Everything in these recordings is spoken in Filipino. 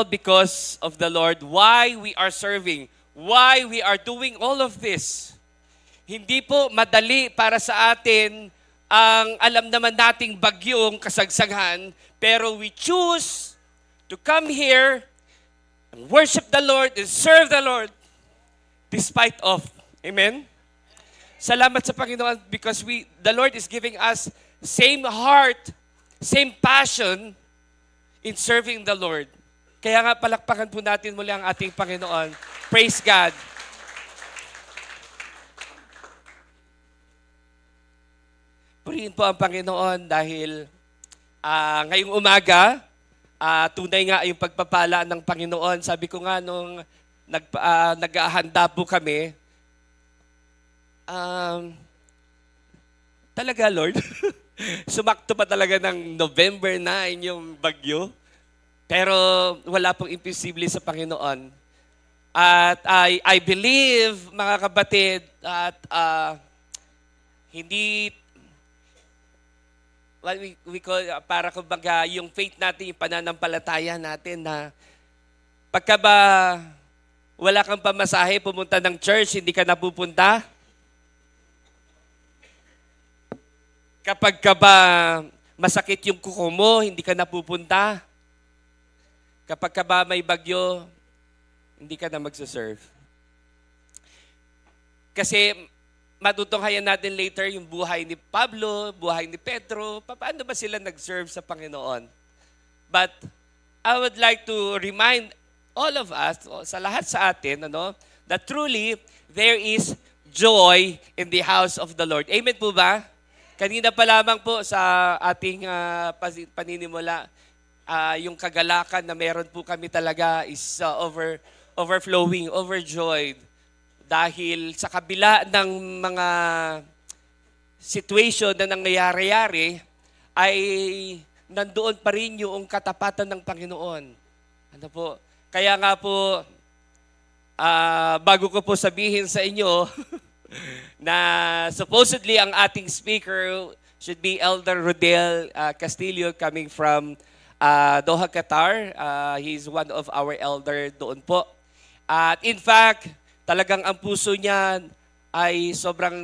Because of the Lord, why we are serving, why we are doing all of this. Hindi po madali para sa atin ang alam naman nating bagyong kasagsagan, pero we choose to come here and worship the Lord and serve the Lord despite of. Amen? Salamat sa Panginoon because the Lord is giving us same heart, same passion in serving the Lord. Kaya nga palakpakan po natin muli ang ating Panginoon. Praise God. Purihin po ang Panginoon dahil ngayong umaga, tunay nga yung pagpapala ng Panginoon. Sabi ko nga nung nag-ahanda po kami, talaga Lord, sumakto pa talaga ng November 9 yung bagyo. Pero wala pong imposible sa Panginoon. At I believe, mga kapatid, at hindi, what we call, para kumbaga, yung faith natin, yung pananampalataya natin na pagka ba wala kang pamasahe, pumunta ng church, hindi ka napupunta? Kapag ka ba masakit yung kuko mo, hindi ka napupunta? Kapag ka ba may bagyo, hindi ka na magsaserve. Kasi matutunghayan natin later yung buhay ni Pablo, buhay ni Pedro, paano ba sila nag-serve sa Panginoon? But I would like to remind all of us, sa lahat sa atin, that truly there is joy in the house of the Lord. Amen po ba? Kanina pa lamang po sa ating paninimula, yung kagalakan na meron po kami talaga is overflowing, overjoyed. Dahil sa kabila ng mga situation na nangyayari, ay nandoon pa rin yung katapatan ng Panginoon. Ano po? Kaya nga po, bago ko po sabihin sa inyo, na supposedly ang ating speaker should be Elder Rodel Castillo coming from Doha, Qatar. He's one of our elder doon po. At in fact, talagang ang puso niya ay sobrang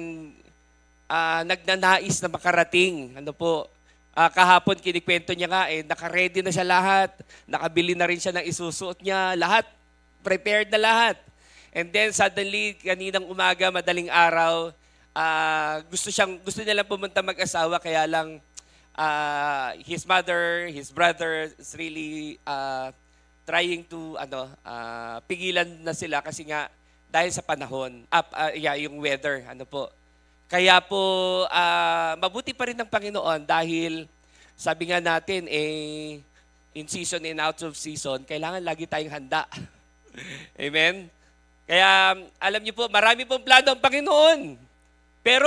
nagnanais na makarating. Ano po? Kahapon kinikwento niya nga naka-ready na siya lahat. Nakabili na rin siya ng isusuot niya. Lahat, prepared na lahat. And then suddenly, kaninang umaga, madaling araw, gusto niya lang pumunta mag-asawa, kaya lang his mother, his brother is really trying to pigilan na sila kasi nga dahil sa panahon, yung weather, Kaya po mabuti pa rin ng Panginoon dahil sabi nga natin in season and out of season, kailangan lagi tayong handa. Amen. Kaya alam niyo po, marami pong plano ang Panginoon. Pero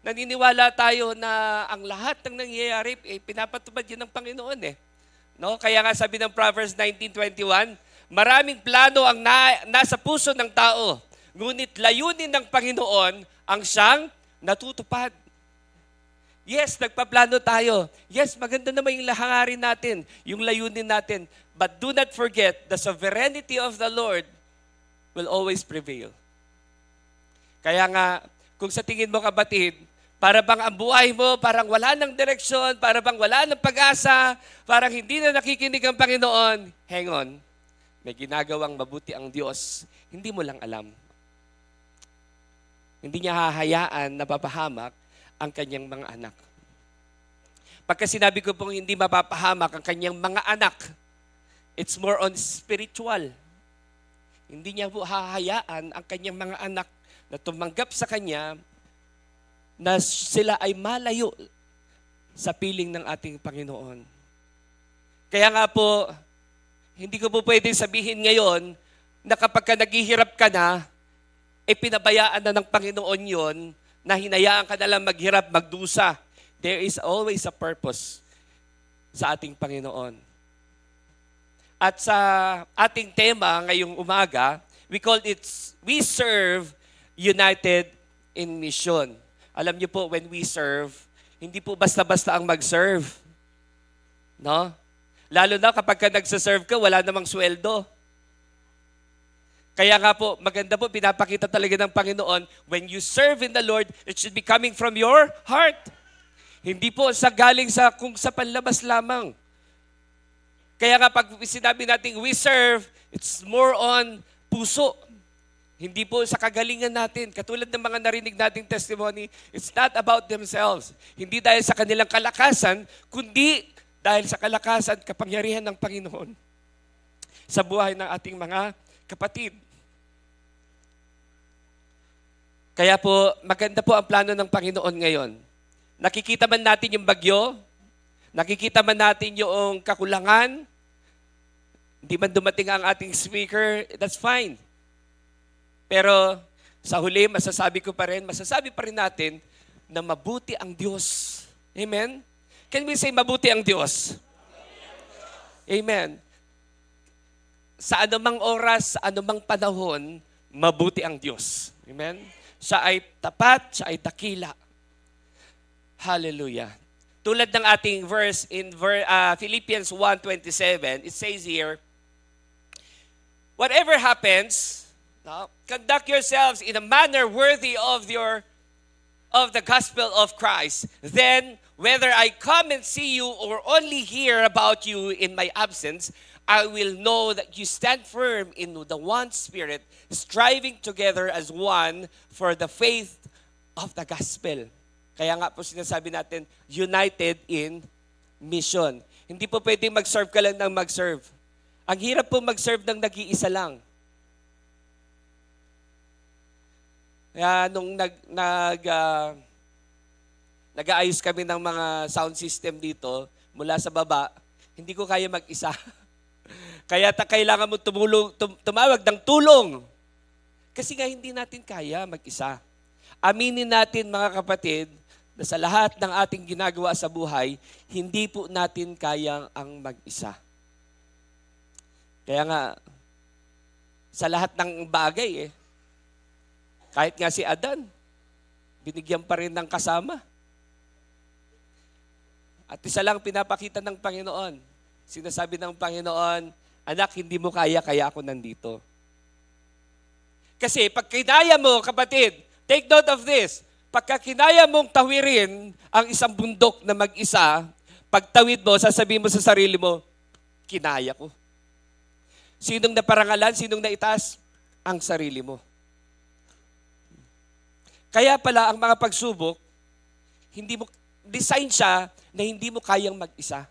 naniniwala tayo na ang lahat ng nangyayari, pinapatupad yun ng Panginoon No? Kaya nga sabi ng Proverbs 19:21, maraming plano ang nasa puso ng tao, ngunit layunin ng Panginoon ang siyang natutupad. Yes, nagpaplano tayo. Yes, maganda naman yung hangarin natin, yung layunin natin. But do not forget, the sovereignty of the Lord will always prevail. Kaya nga, kung sa tingin mo kapatid, para bang ang buhay mo, parang wala ng direksyon, para bang wala ng pag-asa, parang hindi na nakikinig ang Panginoon, hang on. May ginagawang mabuti ang Diyos, hindi mo lang alam. Hindi niya hahayaan na papahamak ang kanyang mga anak. Pagka sinabi ko pong hindi mapapahamak ang kanyang mga anak, it's more on spiritual. Hindi niya po hahayaan ang kanyang mga anak na tumanggap sa kanya na sila ay malayo sa piling ng ating Panginoon. Kaya nga po, hindi ko po pwedeng sabihin ngayon na kapag ka naghihirap ka na, pinabayaan na ng Panginoon yon, na hinayaan ka na lang maghirap, magdusa. There is always a purpose sa ating Panginoon. At sa ating tema ngayong umaga, we serve united in mission. Alam niyo po, when we serve, hindi po basta-basta ang mag-serve. No? Lalo na kapag ka nagsaserve ka, wala namang sweldo. Kaya nga po, maganda po, pinapakita talaga ng Panginoon, when you serve in the Lord, it should be coming from your heart. Hindi po sa galing sa kung sa panlabas lamang. Kaya nga pag sinabi natin we serve, it's more on puso. Hindi po sa kagalingan natin. Katulad ng mga narinig nating testimony, it's not about themselves. Hindi dahil sa kanilang kalakasan, kundi dahil sa kalakasan, kapangyarihan ng Panginoon sa buhay ng ating mga kapatid. Kaya po, maganda po ang plano ng Panginoon ngayon. Nakikita man natin yung bagyo, nakikita man natin yung kakulangan, hindi man dumating ang ating speaker, that's fine. Pero sa huli, masasabi pa rin natin na mabuti ang Diyos. Amen? Can we say mabuti ang Diyos? Amen. Sa anumang oras, sa anumang panahon, mabuti ang Diyos. Amen? Siya ay tapat, siya ay dakila. Hallelujah. Tulad ng ating verse in Philippians 1:27, it says here, whatever happens, conduct yourselves in a manner worthy of the gospel of Christ. Then, whether I come and see you or only hear about you in my absence, I will know that you stand firm in the one Spirit, striving together as one for the faith of the gospel. Kaya nga po sinasabi natin, united in mission. Hindi po pwedeng mag-serve ka lang ng mag-serve. Ang hirap po mag-serve ng nag-iisa lang. Kaya nung nag-aayos kami ng mga sound system dito, mula sa baba, hindi ko kaya mag-isa. Kaya kailangan mo tumawag ng tulong. Kasi nga hindi natin kaya mag-isa. Aminin natin mga kapatid, na sa lahat ng ating ginagawa sa buhay, hindi po natin kayang ang mag-isa. Kaya nga, sa lahat ng bagay kahit nga si Adan, binigyan pa rin ng kasama. At isa lang pinapakita ng Panginoon. Sinasabi ng Panginoon, anak, hindi mo kaya ako nandito. Kasi pag kinaya mo, kapatid, take note of this, pagka kinaya mong tawirin ang isang bundok na mag-isa, pagtawid mo, sasabihin mo sa sarili mo, kinaya ko. Sinong naparangalan, sinong naitaas? Ang sarili mo. Kaya pala ang mga pagsubok, design siya na hindi mo kayang mag-isa.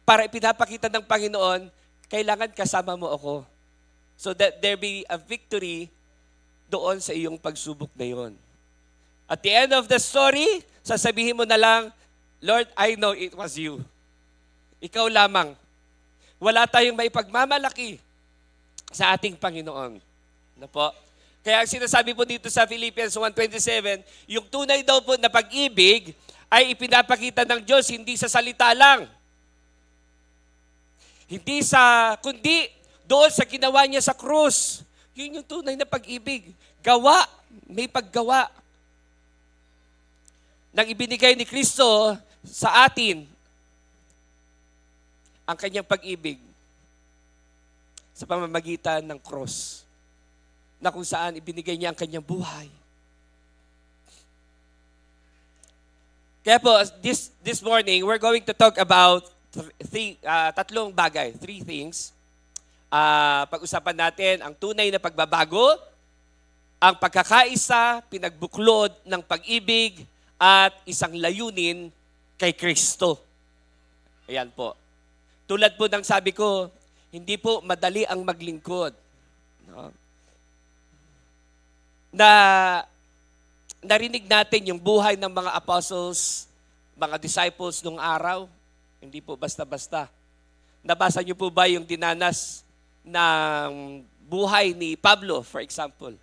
Para ipinapakita ng Panginoon, kailangan kasama mo ako. So that there be a victory doon sa iyong pagsubok na yon. At the end of the story, sasabihin mo na lang, Lord, I know it was you. Ikaw lamang. Wala tayong maipagmamalaki sa ating Panginoon. Ano po? Kaya ang sinasabi po dito sa Philippians 1:27, yung tunay daw po na pag-ibig ay ipinapakita ng Diyos hindi sa salita lang. Kundi doon sa ginawa niya sa krus. Yun yung tunay na pag-ibig. Gawa, may paggawa. Nang ibinigay ni Kristo sa atin ang kanyang pag-ibig sa pamamagitan ng cross na kung saan ibinigay niya ang kanyang buhay. Kaya po, this morning, we're going to talk about tatlong bagay, three things. Pag-usapan natin ang tunay na pagbabago, ang pagkakaisa, pinagbuklod ng pag-ibig, at isang layunin kay Kristo. Ayan po. Tulad po ng sabi ko, hindi po madali ang maglingkod. No? Narinig natin yung buhay ng mga apostles, mga disciples nung araw. Hindi po basta-basta. Nabasa niyo po ba yung dinanas ng buhay ni Pablo, for example?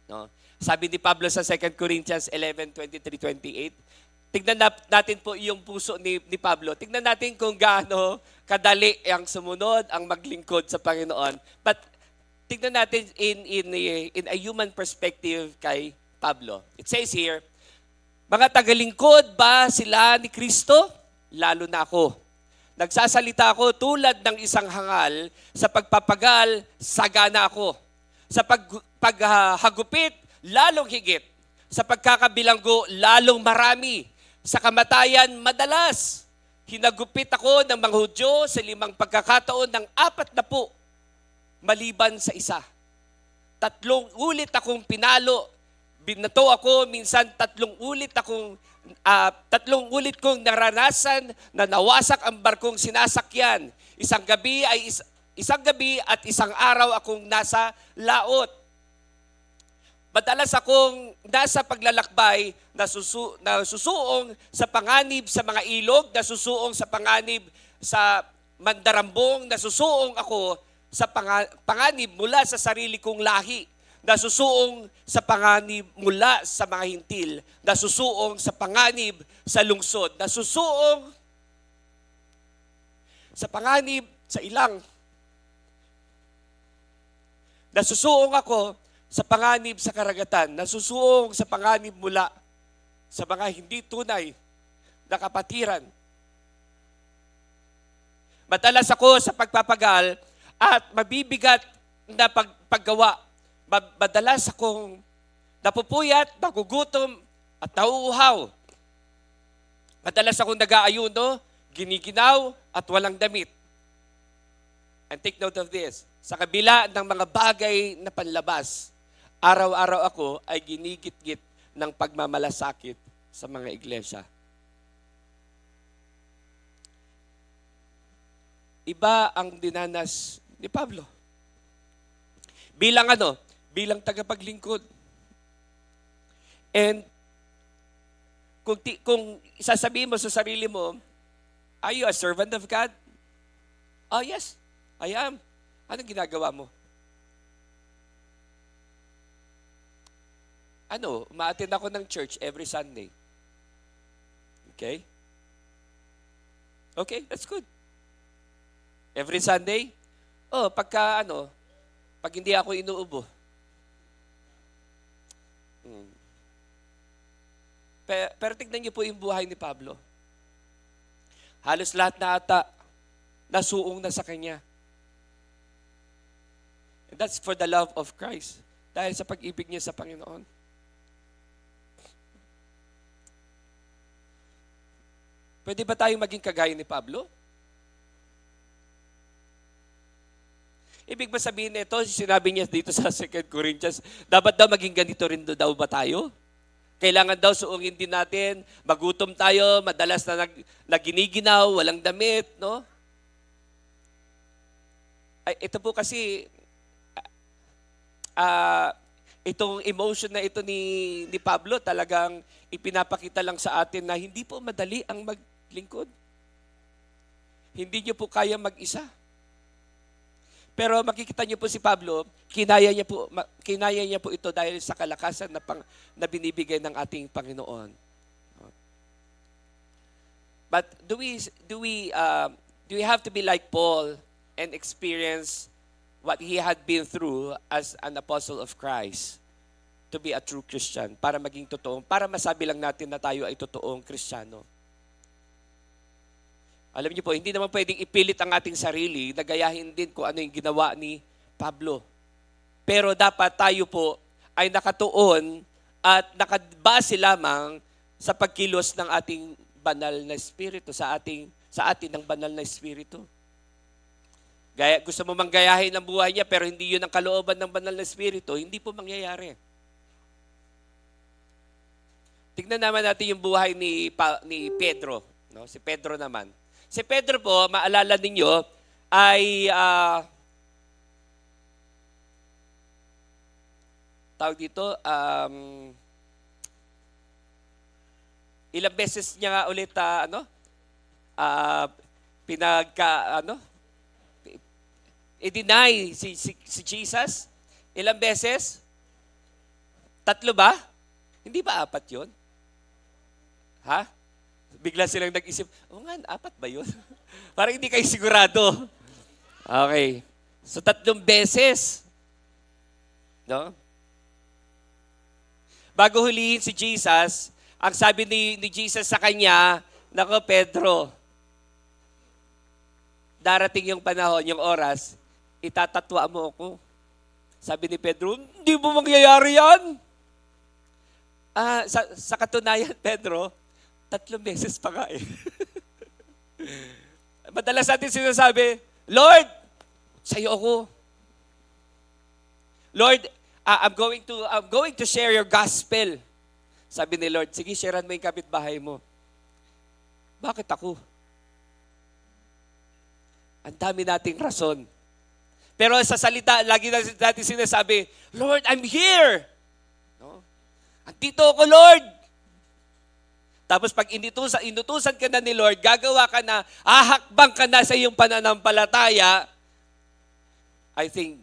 No? Sabi ni Pablo sa 2 Corinthians 11:23-28, tignan natin po yung puso ni Pablo. Tignan natin kung gaano kadali ang sumunod, ang maglingkod sa Panginoon. But tignan natin in a human perspective kay Pablo. It says here, mga tagalingkod ba sila ni Kristo? Lalo na ako. Nagsasalita ako tulad ng isang hangal, sa pagpapagal, sagana ako. Sa paghagupit, lalong higit. Sa pagkakabilanggo, lalong marami. Sa kamatayan, madalas. Hinagupit ako ng mga Hudyo sa 5 pagkakataon ng 40, maliban sa isa. 3 ulit akong pinalo. Binato ako, minsan 3 ulit akong 3 ulit kong naranasan na nawasak ang barkong sinasakyan. Isang gabi at isang araw akong nasa laot. Madalas akong nasa paglalakbay, nasusuong sa panganib sa mga ilog, nasusuong sa panganib sa mandarambong, nasusuong ako sa panganib mula sa sarili kong lahi, nasusuong sa panganib mula sa mga hintil, nasusuong sa panganib sa lungsod, nasusuong sa panganib sa ilang. Nasusuong ako sa panganib sa karagatan, nasusuong sa panganib mula sa mga hindi tunay na kapatiran. Madalas ako sa pagpapagal at mabibigat na paggawa. Madalas akong napupuyat, nagugutom at nauuhaw. Madalas akong nag-aayuno, giniginaw at walang damit. And take note of this, sa kabila ng mga bagay na panlabas, araw-araw ako ay ginigit-git ng pagmamalasakit sa mga iglesia. Iba ang dinanas ni Pablo. Bilang tagapaglingkod. And kung isasabihin mo sa sarili mo, are you a servant of God? Oh yes, I am. Anong ginagawa mo? Umaattend ako ng church every Sunday. Okay? Okay, that's good. Every Sunday? Pag hindi ako inuubo. Pero tignan niyo po yung buhay ni Pablo. Halos lahat na ata nasuong na sa kanya. And that's for the love of Christ. Dahil sa pag-ibig niya sa Panginoon. Pwede ba tayong maging kagaya ni Pablo? Ibig ba sabihin nito, sinabi niya dito sa 2 Corinthians, dapat daw maging ganito rin daw ba tayo? Kailangan daw suungin din natin, magutom tayo, madalas na naginiginaw, walang damit, no? Ito po kasi, itong emotion na ito ni Pablo, talagang ipinapakita lang sa atin na hindi po madali ang maglingkod. Hindi niyo po kaya mag-isa. Pero makikita niyo po si Pablo, kinaya niya po ito dahil sa kalakasan na binibigay ng ating Panginoon. But do we have to be like Paul and experience what he had been through as an apostle of Christ to be a true Christian, para maging totoong, para masabi lang natin na tayo ay totoong Kristiyano? Alam niyo po, hindi naman pwedeng ipilit ang ating sarili, nagayahin din kung ano yung ginawa ni Pablo. Pero dapat tayo po ay nakatuon at nakabase lamang sa pagkilos ng ating banal na espiritu, sa atin ng banal na espiritu. Gusto mo manggayahin ang buhay niya pero hindi yun ang kalooban ng banal na espiritu, hindi po mangyayari. Tignan naman natin yung buhay ni Pedro. No? Si Pedro naman. Si Pedro po, maalala ninyo, ay ilang beses niya nga ulit i-deny si Jesus. Ilang beses? 3 ba? Hindi ba 4 yun? Ha? Bigla silang nag-isip, nga, 4 ba yun? Parang hindi kayo sigurado. Okay. So 3 beses. No? Bago hulihin si Jesus, ang sabi ni Jesus sa kanya, nako Pedro, darating yung panahon, yung oras, itatatwa mo ako. Sabi ni Pedro, hindi mo mangyayari yan. Sa katunayan, Pedro, 3 beses pa nga eh. Madalas natin sinasabi, Lord, sa'yo ako. Lord, I'm going to share your gospel. Sabi ni Lord, sige, sharean mo yung kapitbahay mo. Bakit ako? Ang dami nating rason. Pero sa salita, lagi natin sinasabi, Lord, I'm here. No? Andito ako, Lord. Tapos pag inutusan ka na ni Lord, gagawa ka na, ahakbang ka na sa iyong pananampalataya, I think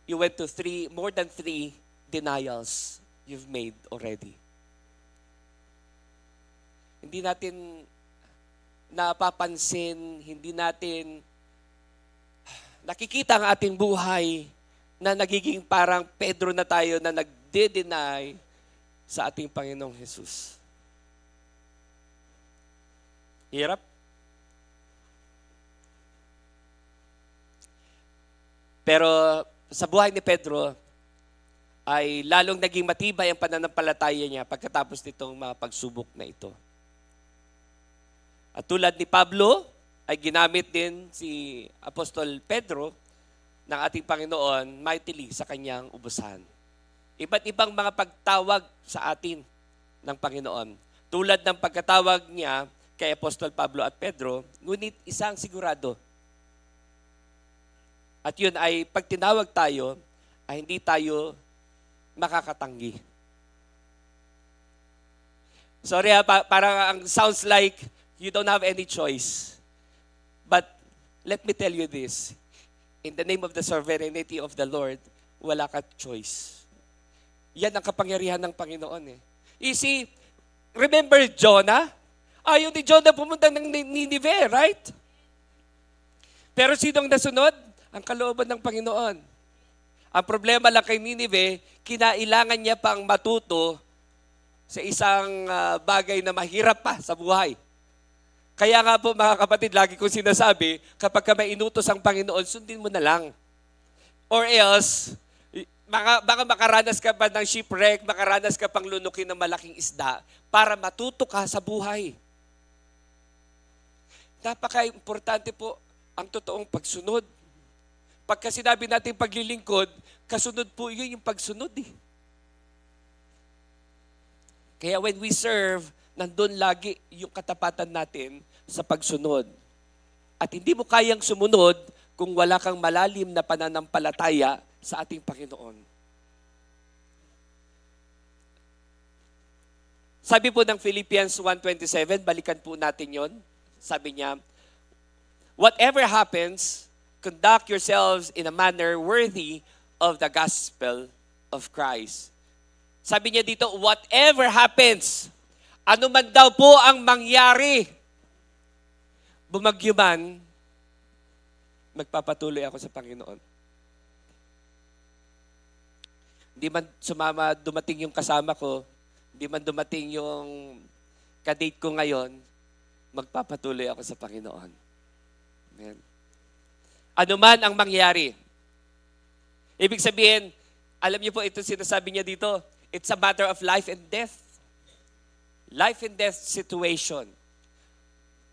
you went to more than 3 denials you've made already. Hindi natin napapansin, hindi natin nakikita ang ating buhay na nagiging parang Pedro na tayo na nagde-deny sa ating Panginoong Jesus. Hirap. Pero sa buhay ni Pedro, ay lalong naging matibay ang pananampalataya niya pagkatapos nitong mga pagsubok na ito. At tulad ni Pablo, ay ginamit din si Apostol Pedro ng ating Panginoon mightily sa kanyang ubusan. Iba't ibang mga pagtawag sa atin ng Panginoon. Tulad ng pagkatawag niya kay Apostol Pablo at Pedro, ngunit isang sigurado. At yun ay pag tinawag tayo, ay hindi tayo makakatanggi. Sorry parang ang sounds like you don't have any choice. But let me tell you this. In the name of the sovereignty of the Lord, wala ka choice. Yan ang kapangyarihan ng Panginoon eh. You see, remember Jonah? Ayaw ni Jonah pumunta ng Nineveh, right? Pero sinong nasunod? Ang kalooban ng Panginoon. Ang problema lang kay Nineveh, kinailangan niya pang matuto sa isang bagay na mahirap pa sa buhay. Kaya nga po mga kapatid, lagi kong sinasabi, kapag ka may inutos ang Panginoon, sundin mo na lang. Or else, baka makaranas ka pa ng shipwreck, makaranas ka pang lunukin ng malaking isda para matuto ka sa buhay. Napaka-importante po ang totoong pagsunod. Pagka sinabi natin paglilingkod, kasunod po yun yung pagsunod eh. Kaya when we serve, nandun lagi yung katapatan natin sa pagsunod. At hindi mo kayang sumunod kung wala kang malalim na pananampalataya sa ating Panginoon. Sabi po ng Philippians 1:27, balikan po natin yon. Sabi niya, whatever happens, conduct yourselves in a manner worthy of the gospel of Christ. Sabi niya dito, whatever happens, ano man daw po ang mangyari, bumagyo man, magpapatuloy ako sa Panginoon. Hindi man dumating yung kasama ko, hindi man dumating yung kadate ko ngayon, magpapatuloy ako sa Panginoon. Amen. Ano man ang mangyari. Ibig sabihin, alam niyo po ito sinasabi niya dito, it's a matter of life and death. Life and death situation.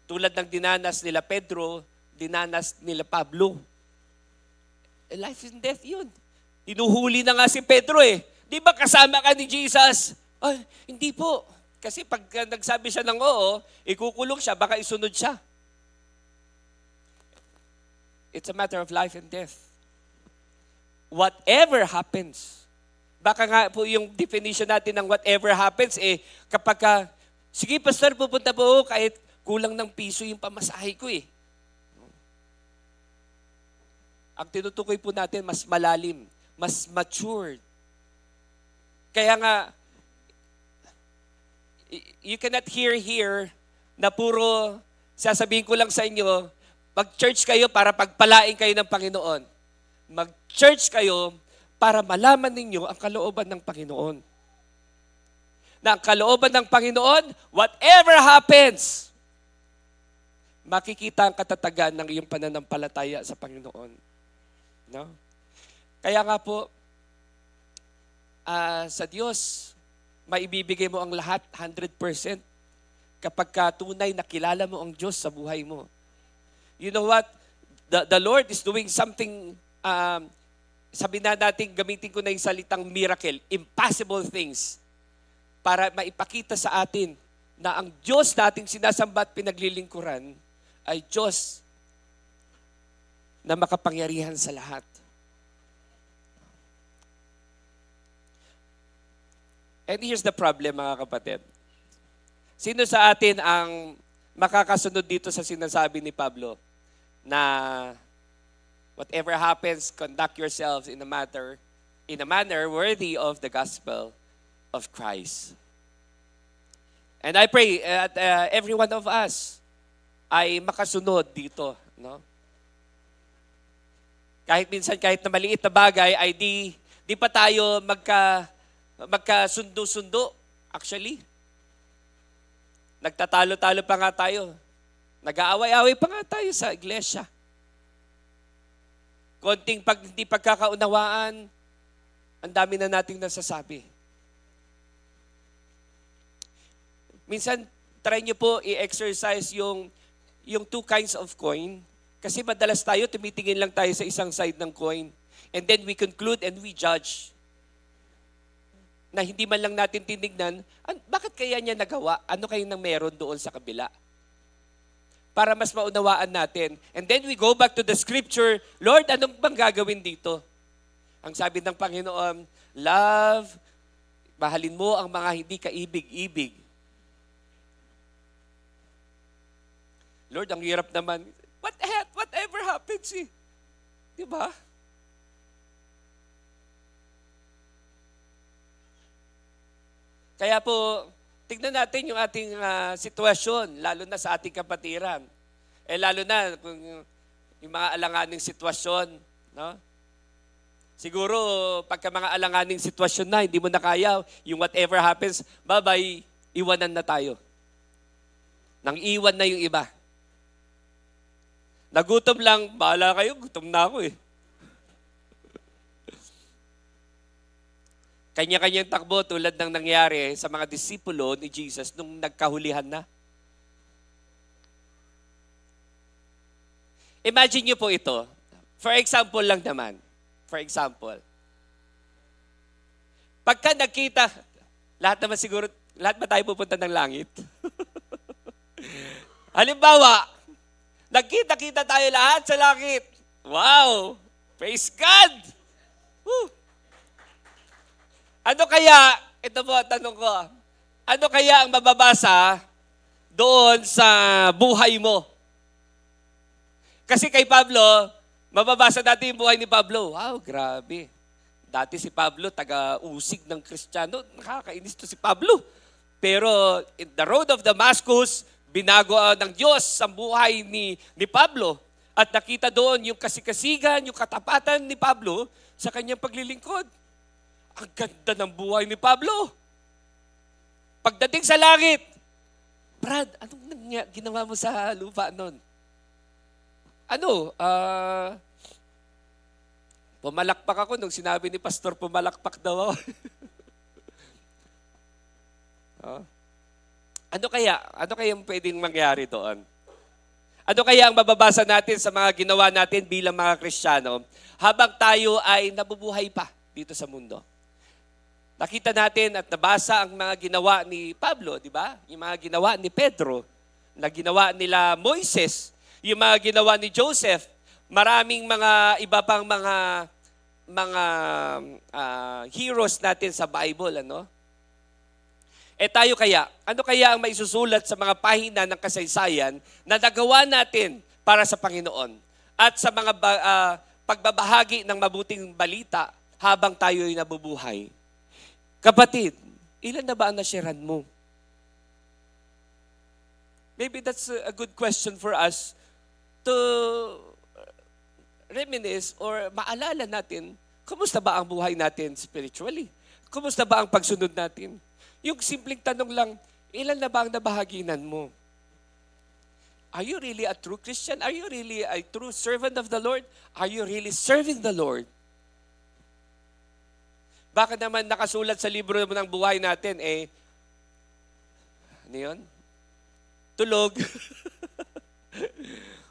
Tulad ng dinanas nila Pedro, dinanas nila Pablo. Life and death yun. Inuhuli na nga si Pedro eh. Di ba kasama ka ni Jesus? Ay, hindi po. Kasi pag nagsabi siya ng oo, ikukulong siya, baka isunod siya. It's a matter of life and death. Whatever happens. Baka nga po yung definition natin ng whatever happens, kapag sige pastor, pupunta po kahit kulang ng piso yung pamasahe ko eh. Ang tinutukoy po natin, mas malalim, mas matured. Kaya nga, you cannot hear here na puro sasabihin ko lang sa inyo, mag-church kayo para pagpalain kayo ng Panginoon. Mag-church kayo para malaman ninyo ang kalooban ng Panginoon. Na ang kalooban ng Panginoon, whatever happens, makikita ang katatagan ng iyong pananampalataya sa Panginoon. No? Kaya nga po, sa Diyos, maibibigay mo ang lahat, 100%, kapag tunay na kilala mo ang Diyos sa buhay mo. You know what? The Lord is doing something, sabi na natin, gamitin ko na yung salitang miracle, impossible things, para maipakita sa atin na ang Diyos na ating sinasamba at pinaglilingkuran ay Diyos na makapangyarihan sa lahat. And here's the problem, mga kapatid. Sino sa atin ang makakasunod dito sa sinasabi ni Pablo na whatever happens, conduct yourselves in a manner worthy of the gospel of Christ. And I pray that every one of us ay makasunod dito, no? Kahit minsan, kahit na maliit na bagay, ay di pa tayo magkasundo-sundo. Actually, nagtatalo-talo pa nga tayo. Nag-aaway-away pa nga tayo sa iglesia. Konting hindi pagkakaunawaan, ang dami na nating nasasabi. Minsan, try nyo po i-exercise yung two kinds of coin. Kasi madalas tayo, tumitingin lang tayo sa isang side ng coin. And then we conclude and we judge. Na hindi man lang natin tinignan, bakit kaya niya nagawa? Ano kayo nang meron doon sa kabila? Para mas maunawaan natin. And then we go back to the scripture, Lord, anong bang gagawin dito? Ang sabi ng Panginoon, love, mahalin mo ang mga hindi kaibig-ibig. Lord, ang hirap naman. Whatever happens, eh. Di ba? Kaya po, tignan natin yung ating sitwasyon, lalo na sa ating kapatiran. Lalo na kung yung mga alanganing sitwasyon, no? Siguro, pagka mga alanganing sitwasyon na, hindi mo na kaya, yung whatever happens, bye-bye, iwanan na tayo. Nang iwan na yung iba. Nagutom lang, bahala kayo, gutom na ako eh. Kanya-kanyang takbo tulad ng nangyari sa mga disipulo ni Jesus nung nagkahulihan na. Imagine niyo po ito. For example lang naman. For example. Pagka nakita, lahat naman siguro, lahat ba tayo pupunta ng langit? Halimbawa, nagkita-kita tayo lahat sa langit. Wow! Praise God! Woo! Ano kaya, ito po tanong ko, ano kaya ang mababasa doon sa buhay mo? Kasi kay Pablo, mababasa natin yung buhay ni Pablo. Wow, grabe. Dati si Pablo, taga-usig ng Kristiyano. Nakakainis to si Pablo. Pero in the road of Damascus, binago ng Diyos ang buhay ni Pablo. At nakita doon yung kasikasigan, yung katapatan ni Pablo sa kanyang paglilingkod. Ang ganda ng buhay ni Pablo. Pagdating sa langit, Brad, anong ginawa mo sa lupa noon? Pumalakpak ako nung sinabi ni Pastor, pumalakpak daw ako. Ano kaya yung pwedeng mangyari doon? Ano kaya ang mababasa natin sa mga ginawa natin bilang mga Kristiyano habang tayo ay nabubuhay pa dito sa mundo? Nakita natin at nabasa ang mga ginawa ni Pablo, di ba? Yung mga ginawa ni Pedro, na ginawa nila Moises, yung mga ginawa ni Joseph, maraming mga iba pang mga heroes natin sa Bible, ano? Tayo kaya, ano kaya ang maisusulat sa mga pahina ng kasaysayan na nagawa natin para sa Panginoon at sa mga pagbabahagi ng mabuting balita habang tayo'y nabubuhay? Kapatid, ilan na ba ang nasharean mo? Maybe that's a good question for us to reminisce or maalala natin, kumusta ba ang buhay natin spiritually? Kumusta ba ang pagsunod natin? Yung simpleng tanong lang, ilan na ba ang nabahaginan mo? Are you really a true Christian? Are you really a true servant of the Lord? Are you really serving the Lord? Bakit naman nakasulat sa libro ng buhay natin, ano yun? Tulog.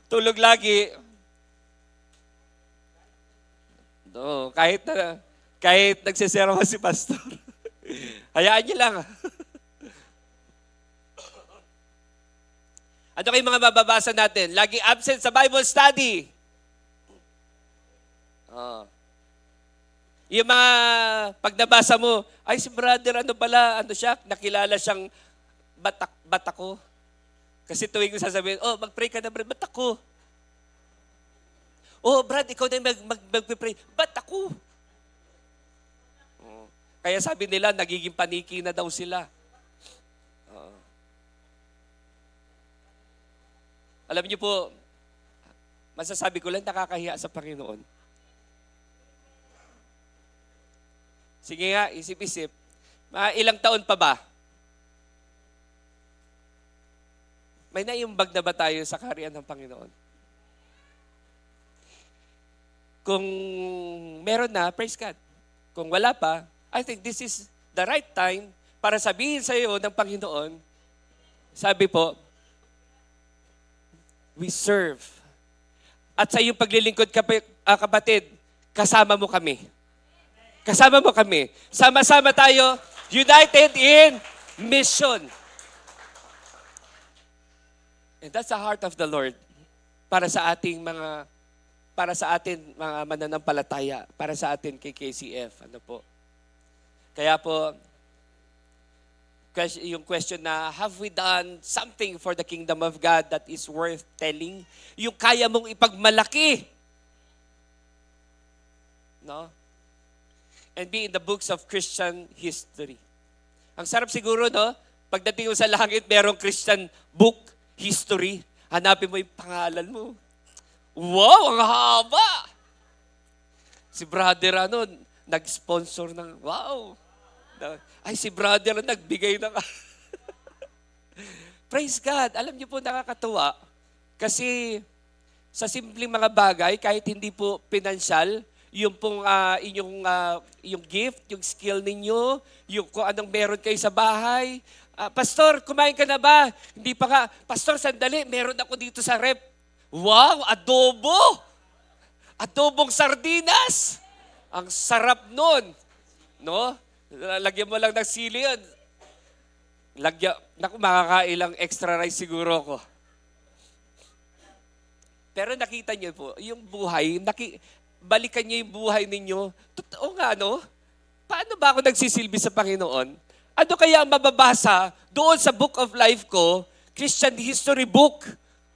Tulog lagi. No, kahit nagsiserma si pastor. Hayaan niyo lang. Ano kayong mga mababasa natin? Lagi absent sa Bible study. Yung mga pag nabasa mo, ay si brother, ano pala, ano siya, nakilala siyang batako. Kasi tuwing sasabihin, mag-pray ka na, Brad, batako. Brad, ikaw na mag-pray, batako. Kaya sabi nila, nagiging paniki na daw sila. Alam niyo po, masasabi ko lang, nakakahiya sa Panginoon. Sige nga, isip-isip. Ilang taon pa ba? May naiumbag na ba tayo sa kaharian ng Panginoon? Kung meron na, praise God. Kung wala pa, I think this is the right time para sabihin sa iyo ng Panginoon, sabi po, we serve. At sa iyong paglilingkod, kapatid, kasama mo kami. Kasama mo kami. Sama-sama tayo, united in mission. And that's the heart of the Lord para sa ating mga mananampalataya, para sa atin kay KCF. Ano po? Kaya po, yung question na, have we done something for the kingdom of God that is worth telling? Yung kaya mong ipagmalaki. No? And be in the books of Christian history. Ang sarap siguro, no? Pagdating mo sa langit, merong Christian book history. Hanapin mo yung pangalan mo. Wow, ang haba! Si brother, nag-sponsor ng, wow! Ay, si brother nagbigay ng... Praise God! Alam niyo po, nakakatuwa. Kasi sa simpleng mga bagay, kahit hindi po pinansyal, yung pong yung gift, yung skill ninyo, yung kung anong meron kayo sa bahay. Pastor, kumain ka na ba? Hindi pa ka. Pastor, sandali, meron ako dito sa rep. Wow, adobo! Adobong sardinas! Ang sarap nun. No? Lagyan mo lang ng sili yun. Makakailang extra rice siguro ako. Pero nakita niyo po, yung buhay, balikan niyo yung buhay ninyo. Totoo nga, no? Paano ba ako nagsisilbi sa Panginoon? Ano kaya ang mababasa doon sa Book of Life ko, Christian History Book,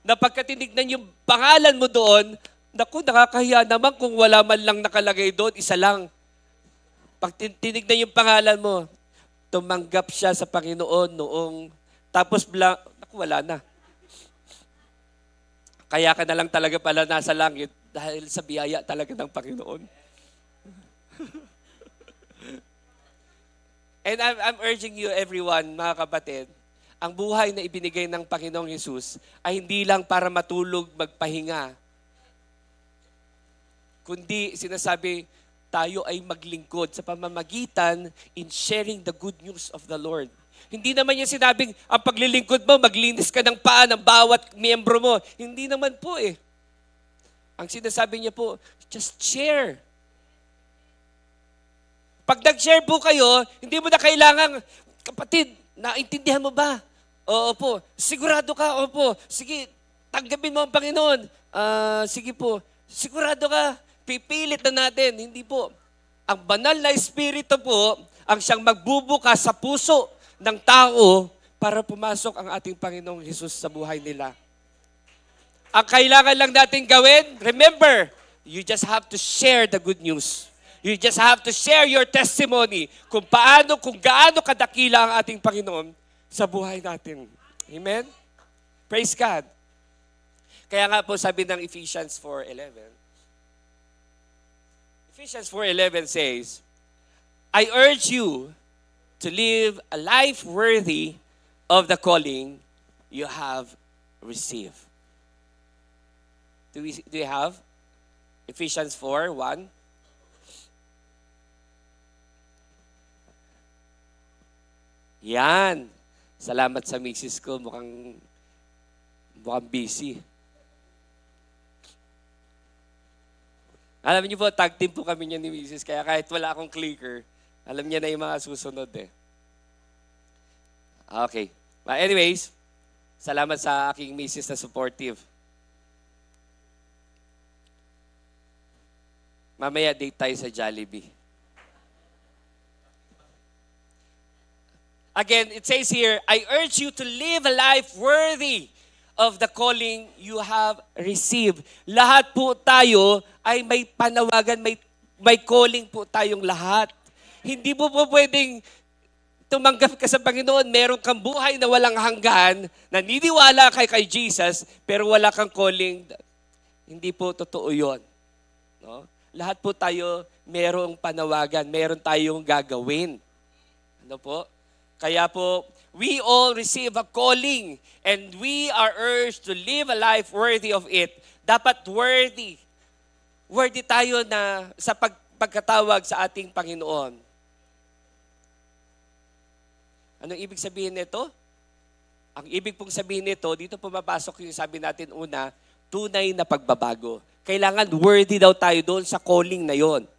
na pagka tinignan yung pangalan mo doon, nakakahiya naman kung wala man lang nakalagay doon, isa lang. Pag tinignan yung pangalan mo, tumanggap siya sa Panginoon noong, tapos wala na. Kaya ka na lang talaga pala nasa langit dahil sa biyaya talaga ng Panginoon. And I'm urging you everyone, mga kapatid, ang buhay na ibinigay ng Panginoong Hesus ay hindi lang para matulog, magpahinga, kundi sinasabi, tayo ay maglingkod sa pamamagitan in sharing the good news of the Lord. Hindi naman niya sinabing, ang paglilingkod mo, maglinis ka ng paa ng bawat miyembro mo. Hindi naman po eh. Ang sinasabi niya po, just share. Pag nag-share po kayo, hindi mo na kailangan, kapatid, naintindihan mo ba? Oo po. Sigurado ka? Opo. Sige, tanggapin mo ang Panginoon. Sige po. Sigurado ka? Pipilit na natin. Hindi po. Ang banal na espiritu po, ang siyang magbubukas sa puso ng tao para pumasok ang ating Panginoong Hesus sa buhay nila. Ang kailangan lang natin gawin, remember, you just have to share the good news. You just have to share your testimony kung gaano kadakila ang ating Panginoon sa buhay natin. Amen? Praise God. Kaya nga po sabi ng Ephesians 4:11, Ephesians 4:11 says, I urge you to live a life worthy of the calling you have received. Do we have? Ephesians 4:1. Yan. Salamat sa misis ko. Mukhang busy. Alam niyo po, tag team po kami niya ni misis. Kaya kahit wala akong clicker, alam niya na yung mga susunod eh. Okay. But anyways, salamat sa aking misis na supportive. Mamaya date tayo sa Jollibee. Again, it says here, I urge you to live a life worthy of the calling you have received. Lahat po tayo ay may panawagan, may calling po tayong lahat. Hindi po pwedeng tumanggap ka sa Panginoon, meron kang buhay na walang hanggan, naniniwala kay Jesus, pero wala kang calling. Hindi po totoo yun. No? Lahat po tayo merong panawagan, meron tayong gagawin. Ano po? Kaya po, we all receive a calling and we are urged to live a life worthy of it. Dapat worthy. Worthy tayo na sa pagkatawag sa ating Panginoon. Anong ibig sabihin nito? Ang ibig pong sabihin nito, dito pumapasok yung sabi natin una, tunay na pagbabago. Kailangan worthy daw tayo doon sa calling na yon.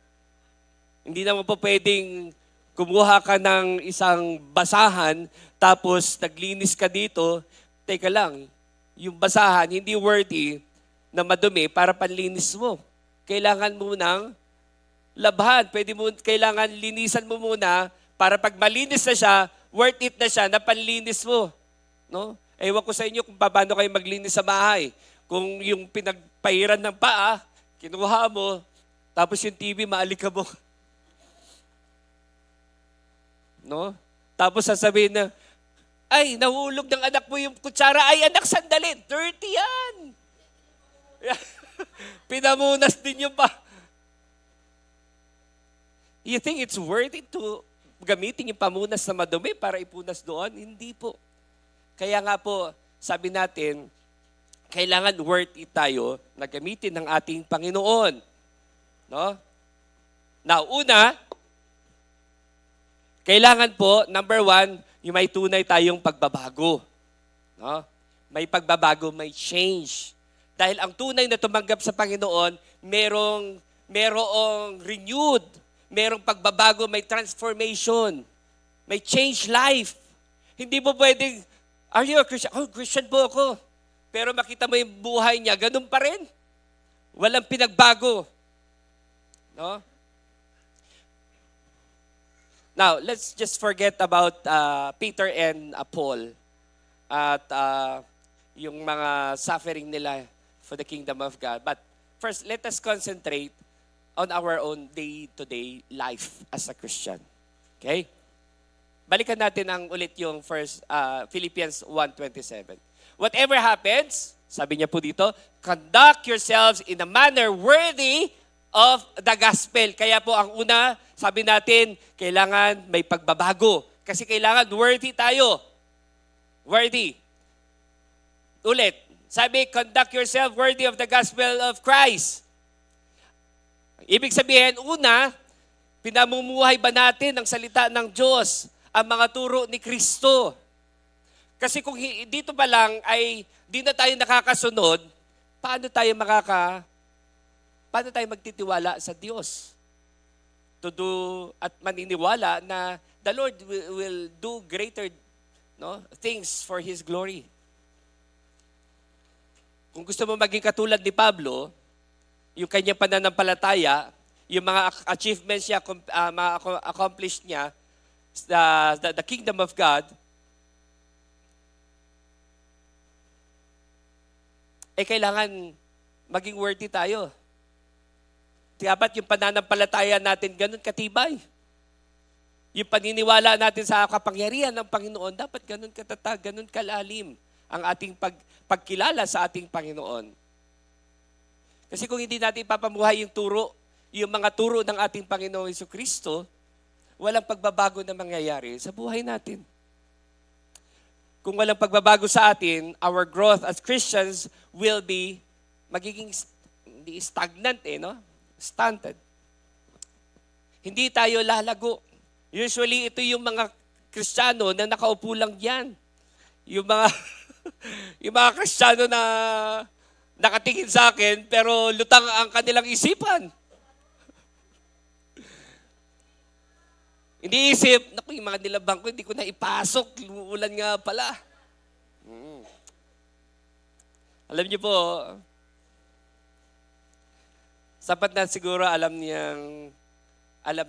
Hindi naman po pwedeng kumuha ka ng isang basahan, tapos naglinis ka dito, teka lang, yung basahan hindi worthy na madumi para panlinis mo. Kailangan mo ng labhan. Kailangan linisan mo muna para pag malinis na siya, worth it na siya na panlinis mo. No? Ewan ko sa inyo kung paano kayo maglinis sa bahay. Kung yung pinagpahiran ng paa, kinuha mo, tapos yung TV maalikabok. No? Tapos sasabihin na, ay, nahulog ng anak mo yung kutsara. Ay, anak, sandali. Dirty yan. Pinamunas din yung pa. You think it's worthy to gamitin yung pamunas na madumi para ipunas doon? Hindi po. Kaya nga po, sabi natin, kailangan worth it tayo na gamitin ng ating Panginoon. No? Now, una, kailangan po, number one, yung may tunay tayong pagbabago. No? May pagbabago, may change. Dahil ang tunay na tumanggap sa Panginoon, merong renewed, merong pagbabago, may transformation, may change life. Hindi po pwedeng, are you a Christian? Oh, Christian po ako. Pero makita mo yung buhay niya, ganun pa rin. Walang pinagbago. No? Now, let's just forget about Peter and Paul at yung mga suffering nila for the kingdom of God. But first, let us concentrate on our own day-to-day life as a Christian. Okay? Balikan natin ulit yung first Philippians 1:27. Whatever happens, sabi niya po dito, conduct yourselves in a manner worthy of the gospel. Kaya po ang una, sabi natin, kailangan may pagbabago. Kasi kailangan worthy tayo. Worthy. Ulit, sabi, conduct yourself worthy of the gospel of Christ. Ibig sabihin, una, pinamumuhay ba natin ang salita ng Diyos, ang mga turo ni Kristo? Kasi kung dito pa lang ay di na tayo nakakasunod, paano tayo magtitiwala sa Diyos? To do at maniniwala na the Lord will do greater things for His glory. Kung gusto mo maging katulad ni Pablo, yung kanyang pananampalataya, yung mga achievements niya, mga accomplished niya, the kingdom of God, kailangan maging worthy tayo. Dapat yung pananampalataya natin ganun katibay. Yung paniniwala natin sa kapangyarihan ng Panginoon, dapat ganun katatag, ganun kalalim ang ating pagkilala sa ating Panginoon. Kasi kung hindi natin ipapamuhay yung mga turo ng ating Panginoong Jesucristo, walang pagbabago na mangyayari sa buhay natin. Kung walang pagbabago sa atin, our growth as Christians will be magiging hindi stagnant no? Stunted. Hindi tayo lalago. Usually, ito yung mga Kristiyano na nakaupo lang yan. Yung mga, yung mga Kristiyano na nakatingin sa akin, pero lutang ang kanilang isipan. Hindi isip, naku, yung mga nilabang ko, hindi ko na ipasok. Lumuulan nga pala. Alam niyo po, sapat na siguro alam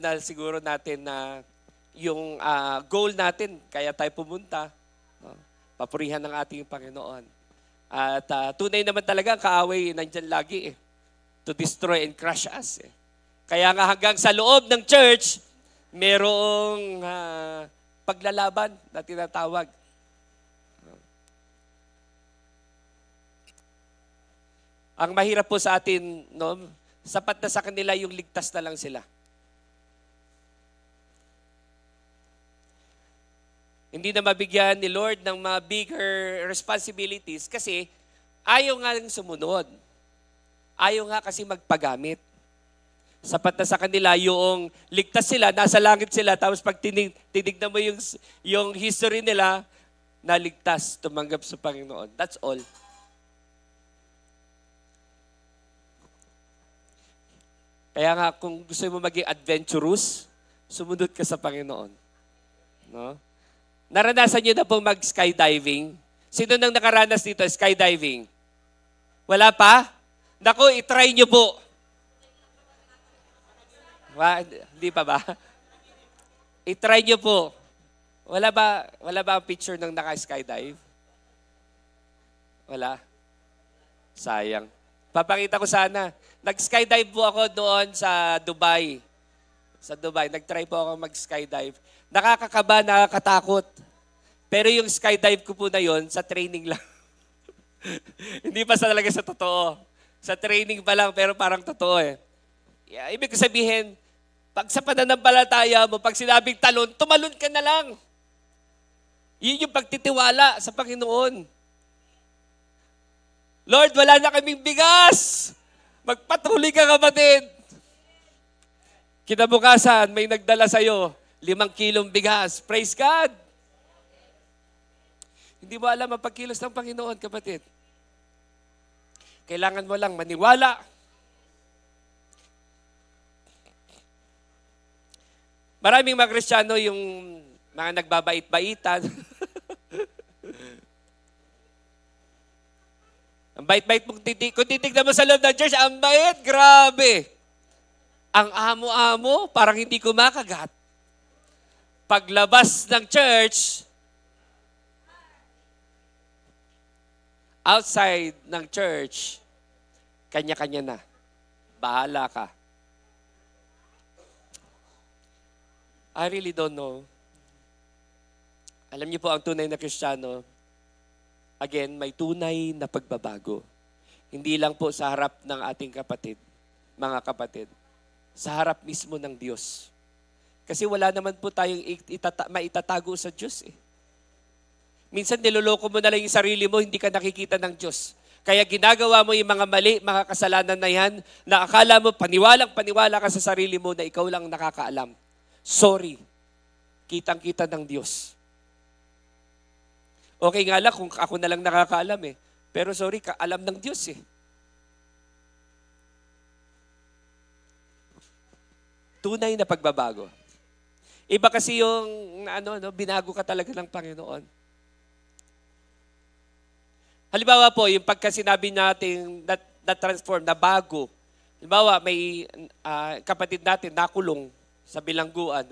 na siguro natin na yung goal natin, kaya tayo pumunta, no? Papurihan ng ating Panginoon. At tunay naman talaga, kaaway nandyan lagi to destroy and crush us. Kaya nga hanggang sa loob ng church, merong paglalaban na tinatawag. Ang mahirap po sa atin, no, sapat na sa kanila yung ligtas na lang sila. Hindi na mabigyan ni Lord ng mga bigger responsibilities kasi ayaw nga sumunod. Ayaw nga kasi magpagamit. Sapat na sa kanila yung ligtas sila, nasa langit sila, tapos pag tinignan mo yung history nila, naligtas, tumanggap sa Panginoon. That's all. Kaya nga, kung gusto mo maging adventurous, sumunod ka sa Panginoon. No? Naranasan niyo na po mag-skydiving? Sino nang nakaranas dito, skydiving? Wala pa? Naku, itry niyo po. Hindi pa ba? I-try niyo po. Wala ba ang picture ng naka-skydive? Wala. Sayang. Papakita ko sana. Nag-skydive po ako doon sa Dubai. Sa Dubai. Nag-try po ako mag-skydive. Nakakakaba, nakakatakot. Pero yung skydive ko po na yon sa training lang. Hindi pa talaga sa totoo. Sa training pa lang, pero parang totoo Yeah, ibig sabihin, pag sa pananampalataya mo, pag sinabing talon, tumalon ka na lang. Yun yung pagtitiwala sa Panginoon. Lord, wala na kaming bigas. Magpatuloy ka, kapatid. Kinabukasan, may nagdala sa'yo, 5 kilong bigas. Praise God. Hindi mo alam ang pagkilos ng Panginoon, kapatid. Kailangan mo lang maniwala. Maraming mga Kristiyano yung mga nagbabait-baitan. Ang bait-bait mong kung titignan mo sa loob ng church, ang bait, grabe. Ang amo-amo, parang hindi kumakagat. Paglabas ng church, outside ng church, kanya-kanya na. Bahala ka. I really don't know. Alam niyo po, ang tunay na Kristiyano, again, may tunay na pagbabago. Hindi lang po sa harap ng ating kapatid, mga kapatid, sa harap mismo ng Diyos. Kasi wala naman po tayong maitatago sa Diyos Minsan niloloko mo na lang yung sarili mo, hindi ka nakikita ng Diyos. Kaya ginagawa mo yung mga mali, mga kasalanan na yan, na akala mo paniwalang-paniwala ka sa sarili mo na ikaw lang nakakaalam. Sorry, kitang-kita ng Diyos. Okay nga lang kung ako na lang nakakaalam Pero sorry, alam ng Diyos Tunay na pagbabago. Iba kasi yung binago ka talaga ng Panginoon. Halimbawa po, yung pagka sinabi natin na transform, na bago. Halimbawa, may kapatid natin nakulong sa bilangguan,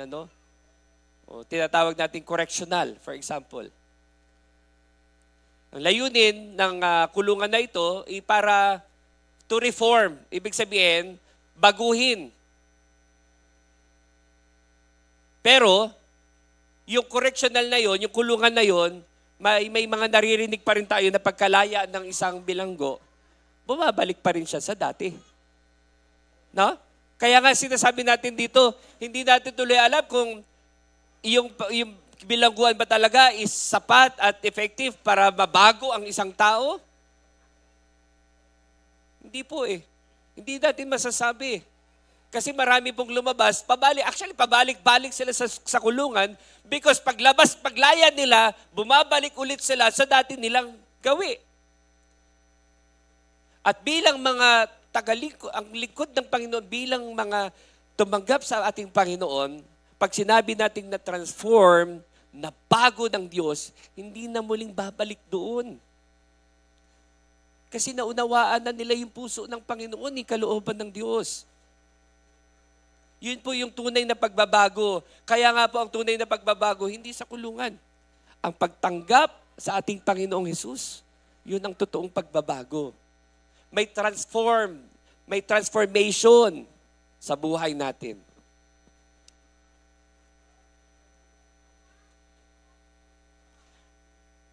O tinatawag natin correctional, for example. Ang layunin ng kulungan na ito ay para to reform. Ibig sabihin, baguhin. Pero, yung correctional na yon, yung kulungan na yon, may mga naririnig pa rin tayo na pagkalaya ng isang bilanggo, bumabalik pa rin siya sa dati. No? Kaya nga sinasabi natin dito, hindi natin tuloy alam kung yung bilangguan ba talaga is sapat at effective para mabago ang isang tao. Hindi po eh. Hindi natin masasabi. Kasi marami pong lumabas, pabalik-balik sila sa kulungan because paglaya nila, bumabalik ulit sila sa dati nilang gawi. At bilang mga tagalingkod, ang lingkod ng Panginoon, bilang mga tumanggap sa ating Panginoon, pag sinabi natin na transform, na bago ng Diyos, hindi na muling babalik doon. Kasi naunawaan na nila yung puso ng Panginoon, yung kalooban ng Diyos. Yun po yung tunay na pagbabago. Kaya nga po ang tunay na pagbabago, hindi sa kulungan. Ang pagtanggap sa ating Panginoong Hesus, yun ang totoong pagbabago. May transformation sa buhay natin.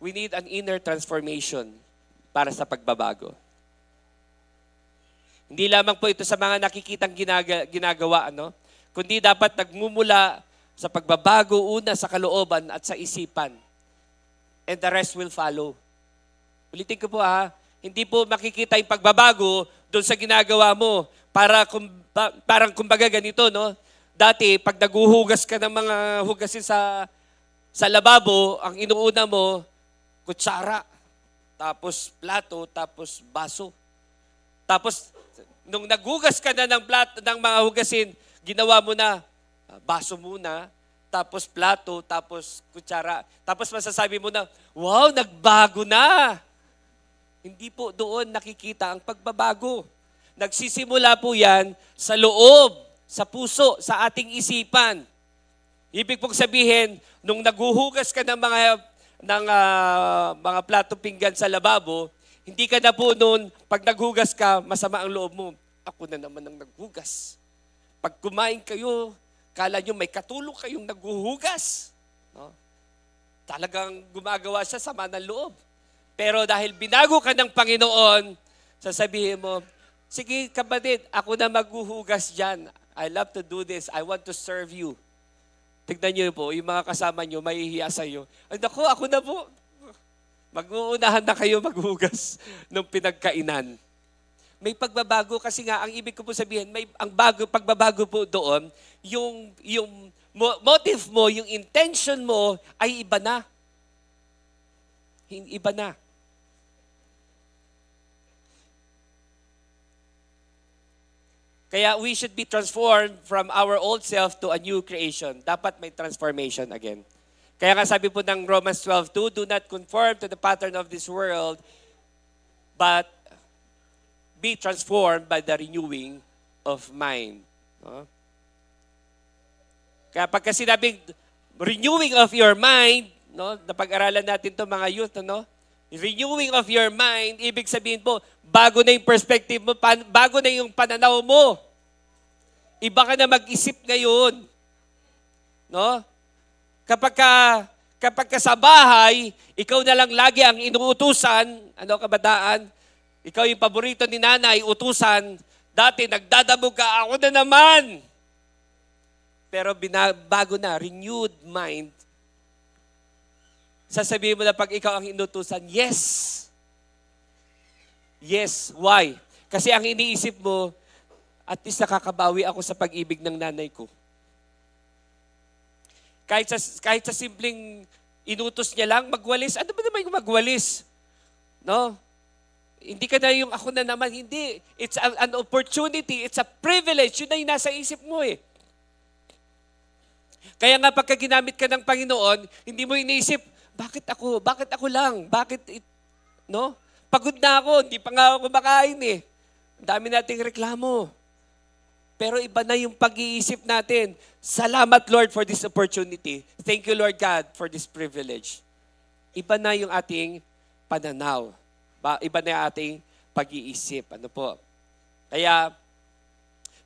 We need an inner transformation para sa pagbabago. Hindi lamang po ito sa mga nakikitang ginagawa, kundi dapat nagmumula sa pagbabago una sa kalooban at sa isipan. And the rest will follow. Ulitin ko po hindi po makikita yung pagbabago doon sa ginagawa mo. Parang kumbaga ganito, Dati, pag naguhugas ka ng mga hugasin sa lababo, ang inuuna mo, kutsara, tapos plato, tapos baso. Tapos, nung naghugas ka na ng mga hugasin, ginawa mo na, baso muna, tapos plato, tapos kutsara. Tapos masasabi mo na, wow, nagbago na. Hindi po doon nakikita ang pagbabago. Nagsisimula po yan sa loob, sa puso, sa ating isipan. Ibig pong sabihin, nung naghuhugas ka ng mga plato pinggan sa lababo, hindi ka na po noon, pag naghugas ka, masama ang loob mo. Ako na naman ang naghugas. Pag kumain kayo, kala nyo may katulong kayong naghuhugas. Talagang gumagawa siya sama ng loob. Pero dahil binago ka ng Panginoon, sasabihin mo, sige kapatid, ako na maghuhugas dyan. I love to do this. I want to serve you. Tignan nyo po, yung mga kasama nyo, mahihiya sa iyo. Ay naku, ako na po. Mag-uunahan na kayo maghugas ng pinagkainan. May pagbabago kasi nga, ang ibig ko po sabihin, pagbabago po doon, yung motive mo, yung intention mo, ay iba na. Iba na. Kaya we should be transformed from our old self to a new creation. Dapat may transformation again. Kaya nga sabi po ng Romans 12:2, do not conform to the pattern of this world, but be transformed by the renewing of mind. Kaya pagka sinabing renewing of your mind, napag-aralan natin to mga youth, renewing of your mind, ibig sabihin po, bago na yung perspective mo, bago na yung pananaw mo. Iba ka na mag-isip ngayon. Kapag ka sa bahay, ikaw na lang lagi ang inuutusan, kabataan, ikaw yung paborito ni nanay, utusan, dati nagdadabog ka, ako na naman. Pero bago na, renewed mind, sasabihin mo na pag ikaw ang inutusan, yes. Yes. Why? Kasi ang iniisip mo, at least nakakabawi ako sa pag-ibig ng nanay ko. Kahit sa simpleng inutos niya lang, magwalis. Ano ba naman yung magwalis? Hindi ka na yung ako na naman. Hindi. It's an opportunity. It's a privilege. Yun na yung nasa isip mo eh. Kaya nga pagka ginamit ka ng Panginoon, hindi mo iniisip, bakit ako? Bakit ako lang? Pagod na ako, hindi pa nga ako kumakain eh. Ang dami nating reklamo. Pero iba na yung pag-iisip natin. Salamat Lord for this opportunity. Thank you Lord God for this privilege. Iba na yung ating pananaw. Iba na yung ating pag-iisip. Kaya,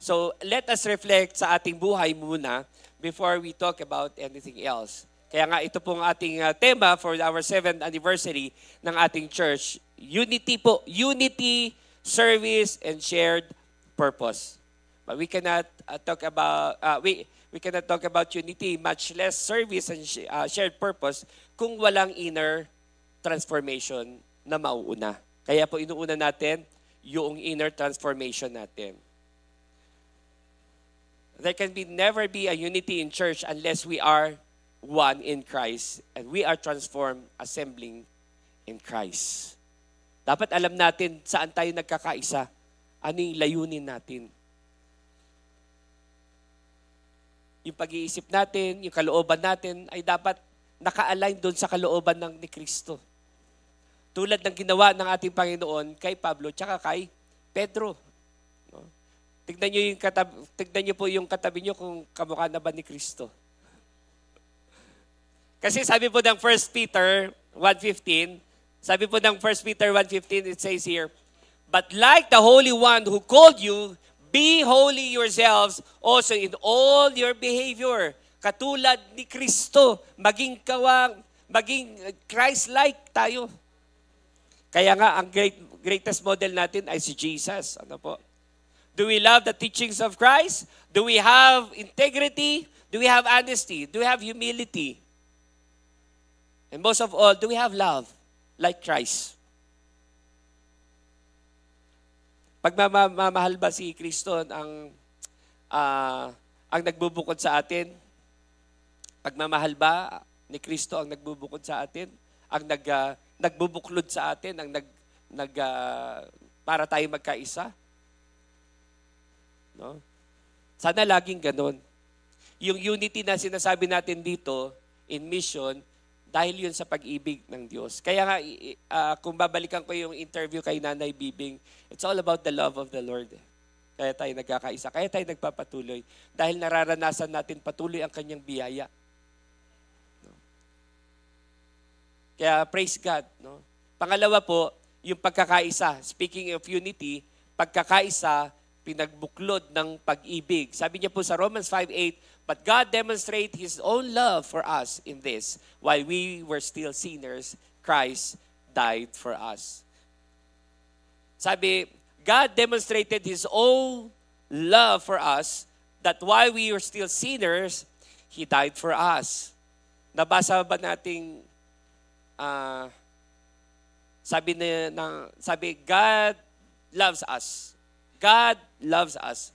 so let us reflect sa ating buhay muna before we talk about anything else. Kaya nga ito pong ating tema for our 7th anniversary ng ating church. Unity po. Unity, service, and shared purpose. But we cannot talk about unity, much less service and shared purpose kung walang inner transformation na mauuna. Kaya po inuuna natin yung inner transformation natin. There can never be a unity in church unless we are one in Christ and we are transformed, assembling in Christ. Dapat alam natin saan tayo nagkakaisa, ano yung layunin natin. Yung pag-iisip natin, yung kalooban natin ay dapat naka-align doon sa kalooban ng ni Kristo. Tulad ng ginawa ng ating Panginoon kay Pablo tsaka kay Pedro. No? Tignan niyo po yung katabi niyo kung kamukha na ba ni Kristo. Kasi sabi po ng 1 Peter 1:15, sabi po ng 1 Peter 1:15, it says here, "But like the Holy One who called you, be holy yourselves also in all your behavior." Katulad ni Kristo, maging Christ-like tayo. Kaya nga, ang greatest model natin ay si Jesus. Ano po? Do we love the teachings of Christ? Do we have integrity? Do we have honesty? Do we have humility? And most of all, do we have love like Christ? Pagmamahal ba si Kristo ang nagbubukod sa atin? Pagmamahal ba ni Kristo ang nagbubukod sa atin? Ang nagbubuklod sa atin, ang para tayo magkaisa? No? Sana laging ganon. Yung unity na sinasabi natin dito in mission, dahil yun sa pag-ibig ng Diyos. Kaya nga, kung babalikan ko yung interview kay Nanay Bibing, it's all about the love of the Lord. Kaya tayo nagkakaisa, kaya tayo nagpapatuloy. Dahil nararanasan natin patuloy ang kanyang biyaya. No? Kaya praise God. No? Pangalawa po, yung pagkakaisa. Speaking of unity, pagkakaisa, pinagbuklod ng pag-ibig. Sabi niya po sa Romans 5:8, "But God demonstrated His own love for us in this, while we were still sinners, Christ died for us." Sabi, God demonstrated His own love for us, that while we were still sinners, He died for us. Nabasa ba nating sabi, God loves us. God loves us.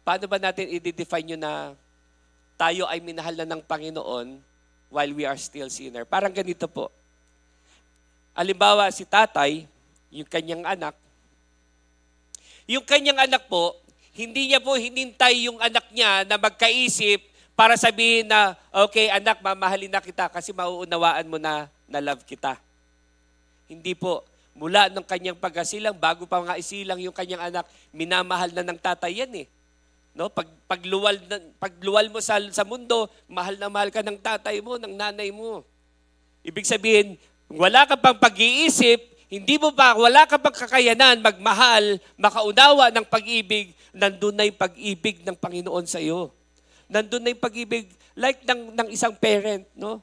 Paano ba natin i-define yun na tayo ay minahal na ng Panginoon while we are still sinner? Parang ganito po. Halimbawa, si tatay, yung kanyang anak po, hindi niya po hinintay yung anak niya na magkaisip para sabihin na, okay anak, mamahalin na kita kasi mauunawaan mo na love kita. Hindi po. Mula ng kanyang pagkasilang, bago pa nga isilang yung kanyang anak, minamahal na ng tatay yan eh. No? Pagluwal mo sa mundo, mahal na mahal ka ng tatay mo, ng nanay mo. Ibig sabihin, wala ka pang pag-iisip, wala ka pang kakayanan magmahal, makaunawa ng pag-ibig, nandun na yung pag-ibig ng Panginoon sa iyo. Nandun na yung pag-ibig, like ng isang parent, no?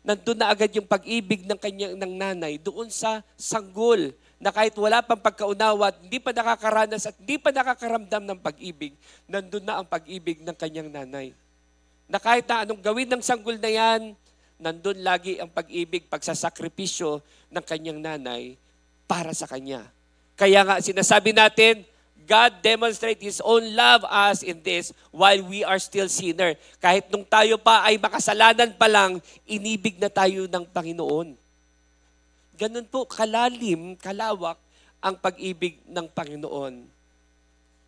Nandun na agad yung pag-ibig ng nanay doon sa sanggol na kahit wala pang pagkaunawa, hindi pa nakakaranas at hindi pa nakakaramdam ng pag-ibig, nandun na ang pag-ibig ng kanyang nanay. Na kahit na anong gawin ng sanggol na yan, nandun lagi ang pag-ibig, pagsasakripisyo ng kanyang nanay para sa kanya. Kaya nga sinasabi natin, God demonstrates His own love us in this while we are still sinner. Kahit nung tayo pa ay makasalanan pa lang, inibig na tayo ng Panginoon. Ganun po kalalim, kalawak ang pag-ibig ng Panginoon.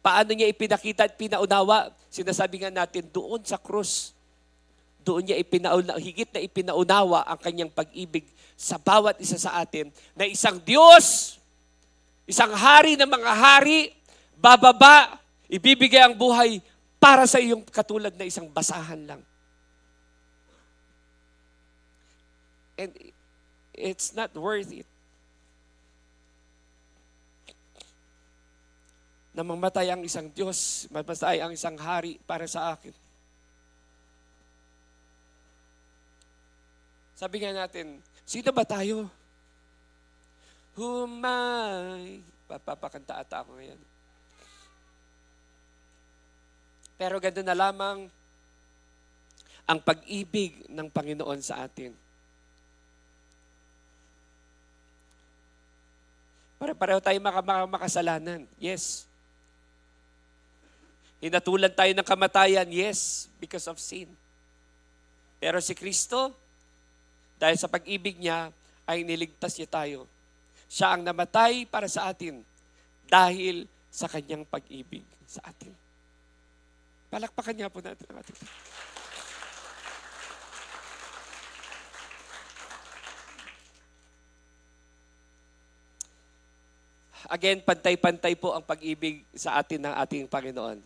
Paano niya ipinakita at pinaunawa? Sinasabi nga natin doon sa krus. Doon niya higit na ipinaunawa ang kanyang pag-ibig sa bawat isa sa atin na isang Diyos, isang hari ng mga hari, bababa, ibibigay ang buhay para sa iyong katulad na isang basahan lang. And it's not worth it na mamatay ang isang Diyos, mamatay ang isang hari para sa akin. Sabi nga natin, sino ba tayo? Who am I? Papakanta ata ako ngayon. Pero ganda na lamang ang pag-ibig ng Panginoon sa atin. pareho tayo makasalanan. Yes. Hinatulan tayo ng kamatayan. Yes, because of sin. Pero si Kristo, dahil sa pag-ibig niya, ay niligtas niya tayo. Siya ang namatay para sa atin dahil sa kanyang pag-ibig sa atin. Palakpakan niya po natin ang ating. Again, pantay-pantay po ang pag-ibig sa atin ng ating Panginoon.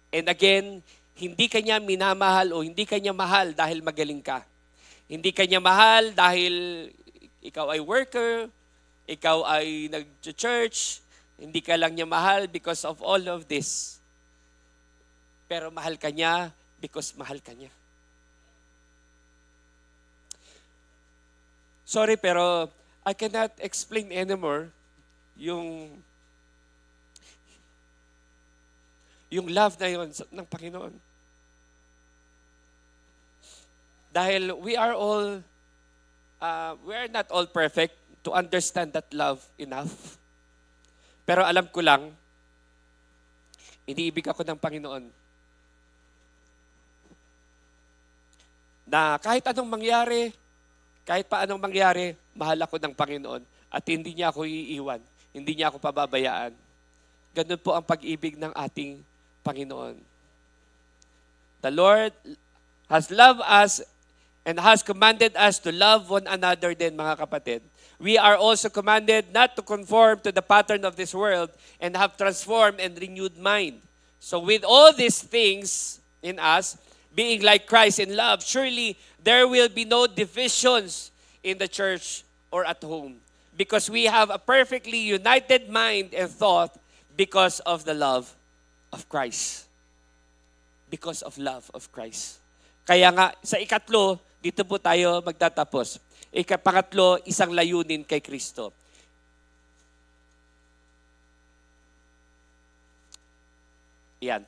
And again, hindi kanya minamahal o hindi kanya mahal dahil magaling ka. Hindi kanya mahal dahil ikaw ay worker, ikaw ay nag-church, hindi ka lang niya mahal because of all of this. Pero mahal ka niya because mahal ka niya. Sorry, pero I cannot explain anymore yung love na yun ng Panginoon. Dahil we are not all perfect to understand that love enough. Pero alam ko lang, iniibig ako ng Panginoon na kahit anong mangyari, kahit pa anong mangyari, mahal ako ng Panginoon at hindi niya ako iiwan, hindi niya ako pababayaan. Ganun po ang pag-ibig ng ating Panginoon. The Lord has loved us and has commanded us to love one another din, mga kapatid. We are also commanded not to conform to the pattern of this world and have transformed and renewed mind. So with all these things in us, being like Christ in love, surely there will be no divisions in the church or at home, because we have a perfectly united mind and thought because of the love of Christ. Because of love of Christ. Kaya nga, sa ikatlo, dito po tayo magtatapos. Pangatlo, isang layunin kay Kristo. Yan.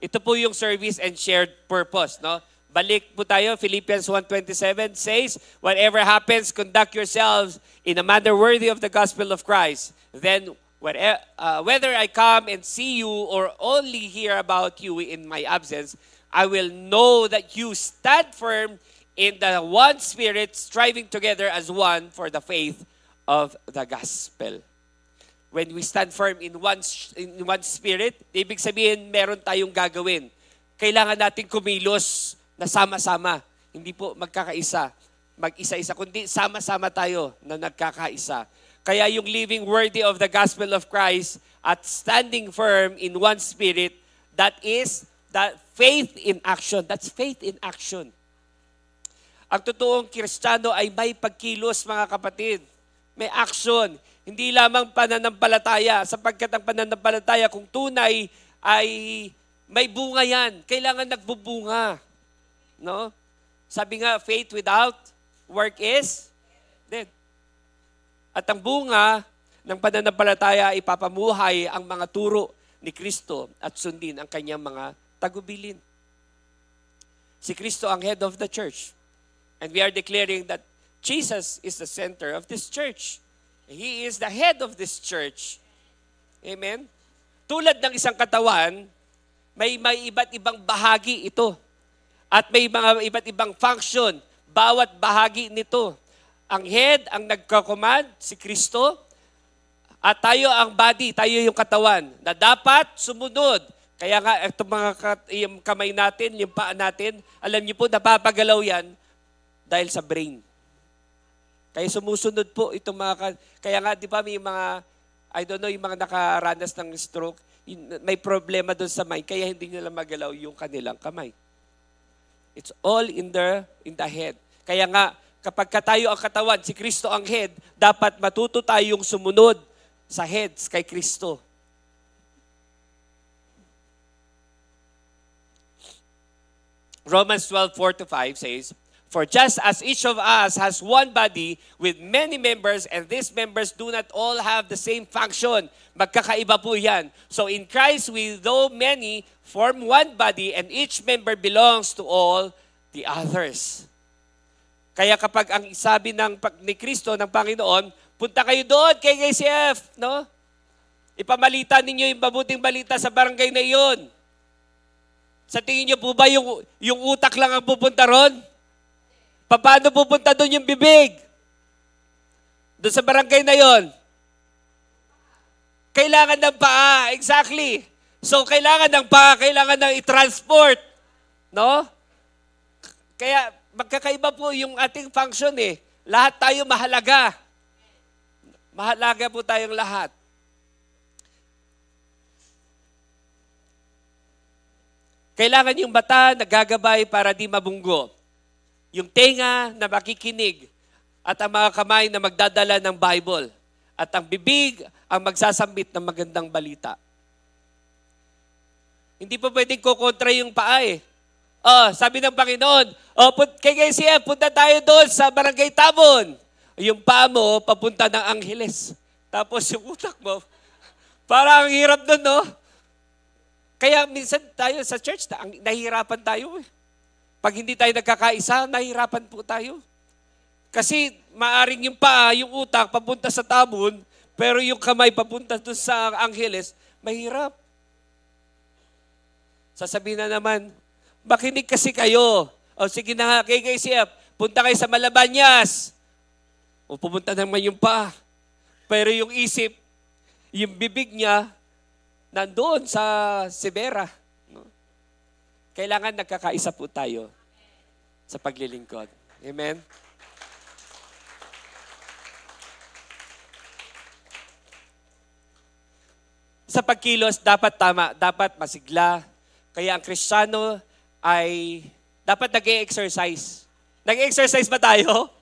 Ito po yung service and shared purpose, no? Balik po tayo, Philippians 1:27 says, whatever happens, conduct yourselves in a manner worthy of the gospel of Christ. Then, whether I come and see you or only hear about you in my absence, I will know that you stand firm in the one Spirit, striving together as one for the faith of the gospel. When we stand firm in one Spirit, ibig sabihin meron tayong gagawin. Kailangan natin kumilos na sama-sama. Hindi po magkakaisa, mag-isa-isa, kundi sama-sama tayo na nagkakaisa. Kaya yung living worthy of the gospel of Christ at standing firm in one Spirit, that is that faith in action. That's faith in action. Ang totoong Kristiyano ay may pagkilos, mga kapatid. May action. Hindi lamang pananampalataya, sapagkat ang pananampalataya kung tunay ay may bunga yan. Kailangan nagbubunga. No? Sabi nga, faith without work is dead. At ang bunga ng pananampalataya ay ipapamuhay ang mga turo ni Kristo at sundin ang kanyang mga tagubilin. Si Kristo ang head of the church. And we are declaring that Jesus is the center of this church. He is the head of this church. Amen? Tulad ng isang katawan, may iba't ibang bahagi ito. At may mga iba't ibang function. Bawat bahagi nito. Ang head, ang nagkakommand, si Kristo. At tayo ang body, tayo yung katawan, na dapat sumunod. Kaya nga, itong mga yung kamay natin, yung paa natin, alam niyo po, napapagalaw yan dahil sa brain. Kaya sumusunod po itong mga, kaya nga di ba may mga, I don't know, yung mga nakaranas ng stroke, may problema doon sa mind, kaya hindi nila magalaw yung kanilang kamay. It's all in the head. Kaya nga, kapag tayo ang katawan, si Kristo ang head, dapat matuto tayong sumunod sa heads kay Kristo. Romans 12:4-5 says, for just as each of us has one body with many members, and these members do not all have the same function. Magkakaiba po yan. So in Christ, we though many form one body, and each member belongs to all the others. Kaya kapag ang sabi ni Kristo, ng Panginoon, Punta kayo doon kay KCF, no? Ipamalita ninyo yung mabuting balita sa barangay na iyon. Sa tingin niyo po ba yung utak lang ang pupunta ron? Paano pupunta doon yung bibig? Doon sa barangay na yon. Kailangan ng paa, exactly. So, kailangan ng paa, kailangan ng i-transport. No? Kaya, magkakaiba po yung ating function eh. Lahat tayo mahalaga. Mahalaga po tayong lahat. Kailangan yung mata na gagabay para di mabunggo. Yung tenga na makikinig. At ang mga kamay na magdadala ng Bible. At ang bibig ang magsasambit ng magandang balita. Hindi pa pwedeng kukontra yung paa eh. Sabi ng Panginoon, kay KCF, punta tayo doon sa Barangay Tabon. Yung paa mo, papunta ng Angeles. Tapos yung utak mo, parang ang hirap doon, no? Kaya minsan tayo sa church, nahihirapan tayo eh. Pag hindi tayo nagkakaisa, nahihirapan po tayo. Kasi maaring yung paa, yung utak, papunta sa Tabon, pero yung kamay papunta doon sa Angeles, mahirap. Sasabihin na naman, makinig kasi kayo. Sige na nga, KCF, punta kayo sa Malabanyas. Pumunta naman yung paa. Pero yung isip, yung bibig niya, nandoon sa Sibera. No? Kailangan nagkakaisa po tayo sa paglilingkod. Amen? Sa pagkilos, dapat tama, dapat masigla. Kaya ang Kristiyano ay dapat nag-e-exercise. Nag-e-exercise ba tayo?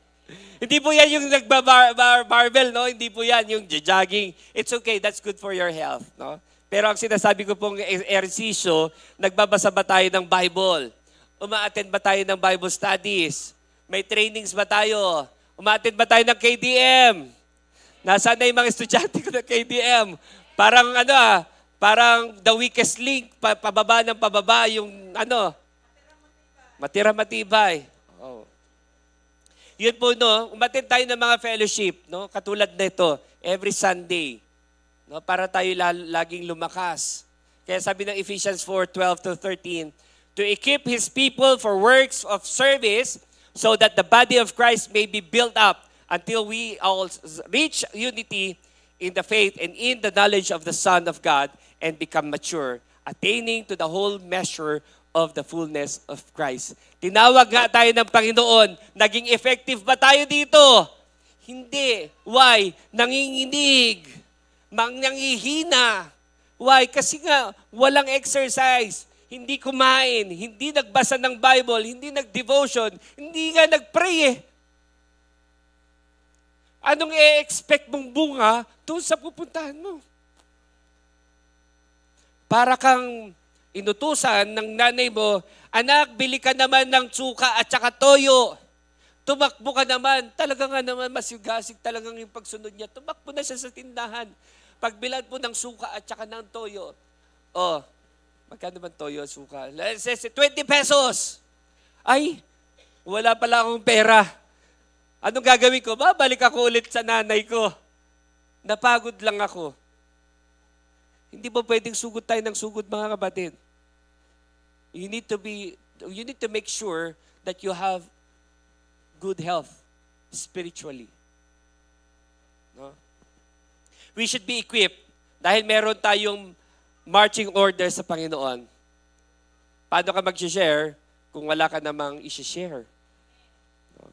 Hindi po yan yung nagba-barbell, no? Hindi po yan yung jogging. It's okay, that's good for your health, no? Pero ang sinasabi ko pong ehersisyo, nagbabasa ba tayo ng Bible? Uma-attend ba tayo ng Bible studies? May trainings ba tayo? Uma-attend ba tayo ng KDM? Nasaan na yung mga estudyante ko ng KDM? Parang parang the weakest link, pababa ng pababa, yung matira matibay. Oh. Yun po, no? Umattend tayo ng mga fellowship, no? Katulad nito, every Sunday. No, para tayo laging lumakas. Kaya sabi ng Ephesians 4:12-13, to equip His people for works of service so that the body of Christ may be built up until we all reach unity in the faith and in the knowledge of the Son of God and become mature, attaining to the whole measure of the fullness of Christ. Tinawag nga tayo ng Panginoon. Naging effective ba tayo dito? Hindi. Why? Nanginginig. Nanghihina. Why? Kasi nga, walang exercise. Hindi kumain. Hindi nagbasa ng Bible. Hindi nag-devotion. Hindi nga nag-pray eh. Anong i-expect mong bunga doon sa pupuntahan mo? Para kang inutusan ng nanay mo, anak, bili ka naman ng tsuka at saka toyo. Tumakbo ka naman. Talaga nga naman masigasig talagang yung pagsunod niya. Tumakbo na siya sa tindahan. Pagbilad po ng suka at saka ng toyo. Magkano man toyo, suka? 20 pesos. Ay, wala pala akong pera. Anong gagawin ko? Babalik ako ulit sa nanay ko. Napagod lang ako. Hindi ba pwedeng sugod tayo ng sugod, mga kapatid? You need to make sure that you have good health spiritually. No? We should be equipped dahil meron tayong marching order sa Panginoon. Paano ka mag-share kung wala ka namang i-share? No?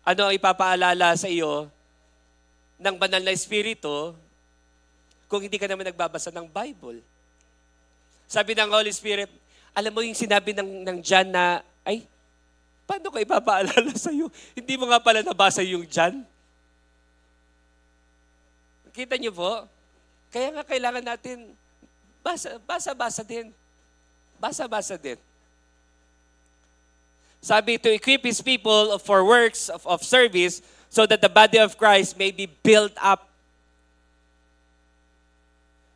Ano ang ipapaalala sa iyo ng banal na Espiritu kung hindi ka naman nagbabasa ng Bible? Sabi ng Holy Spirit, alam mo yung sinabi ng John na, ay, paano ka ipapaalala sa iyo? Hindi mo nga pala nabasa yung John? Kita niyo po? Kaya nga kailangan natin basa-basa din. Basa-basa din. Sabi, to equip His people for works of service so that the body of Christ may be built up.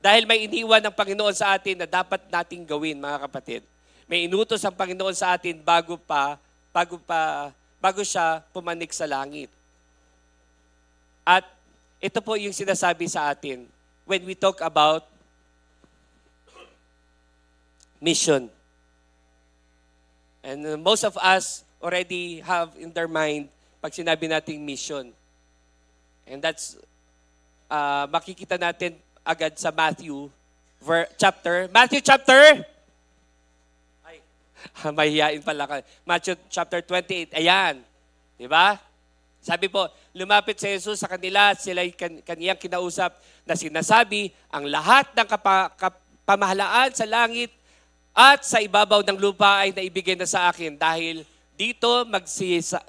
Dahil may iniwan ng Panginoon sa atin na dapat nating gawin, mga kapatid. May inutos ang Panginoon sa atin bago siya pumanik sa langit. At ito po yung sinasabi sa atin when we talk about mission. And most of us already have in their mind pag sinabi nating mission. And that's, makikita natin agad sa Matthew chapter. Ay, mahihain pala ka. Matthew chapter 28. Ayan. Diba? Sabi po, lumapit si Jesus sa kanila at sila'y kaniyang kinausap na sinasabi, ang lahat ng pamahalaan sa langit at sa ibabaw ng lupa ay naibigay na sa akin dahil dito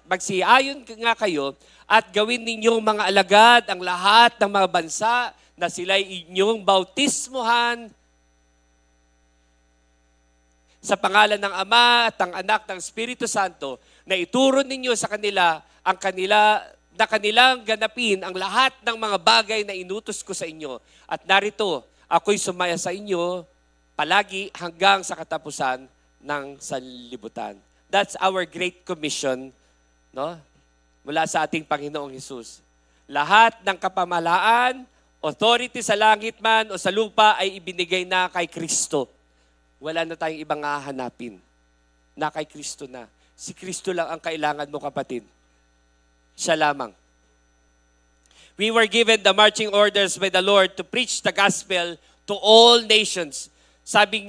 magsiayon nga kayo at gawin ninyong mga alagad ang lahat ng mga bansa na sila'y inyong bautismuhan sa pangalan ng Ama at ng Anak ng Espiritu Santo na ituro ninyo sa kanila ang kanilang ganapin ang lahat ng mga bagay na inutos ko sa inyo. At narito, ako'y sumaya sa inyo palagi hanggang sa katapusan ng sanlibutan. That's our Great Commission, no? Mula sa ating Panginoong Hesus. Lahat ng kapamahalaan, authority sa langit man o sa lupa ay ibinigay na kay Kristo. Wala na tayong ibang hahanapin. Na kay Kristo na. Si Kristo lang ang kailangan mo, kapatid. Siya lamang. We were given the marching orders by the Lord to preach the gospel to all nations. Sabi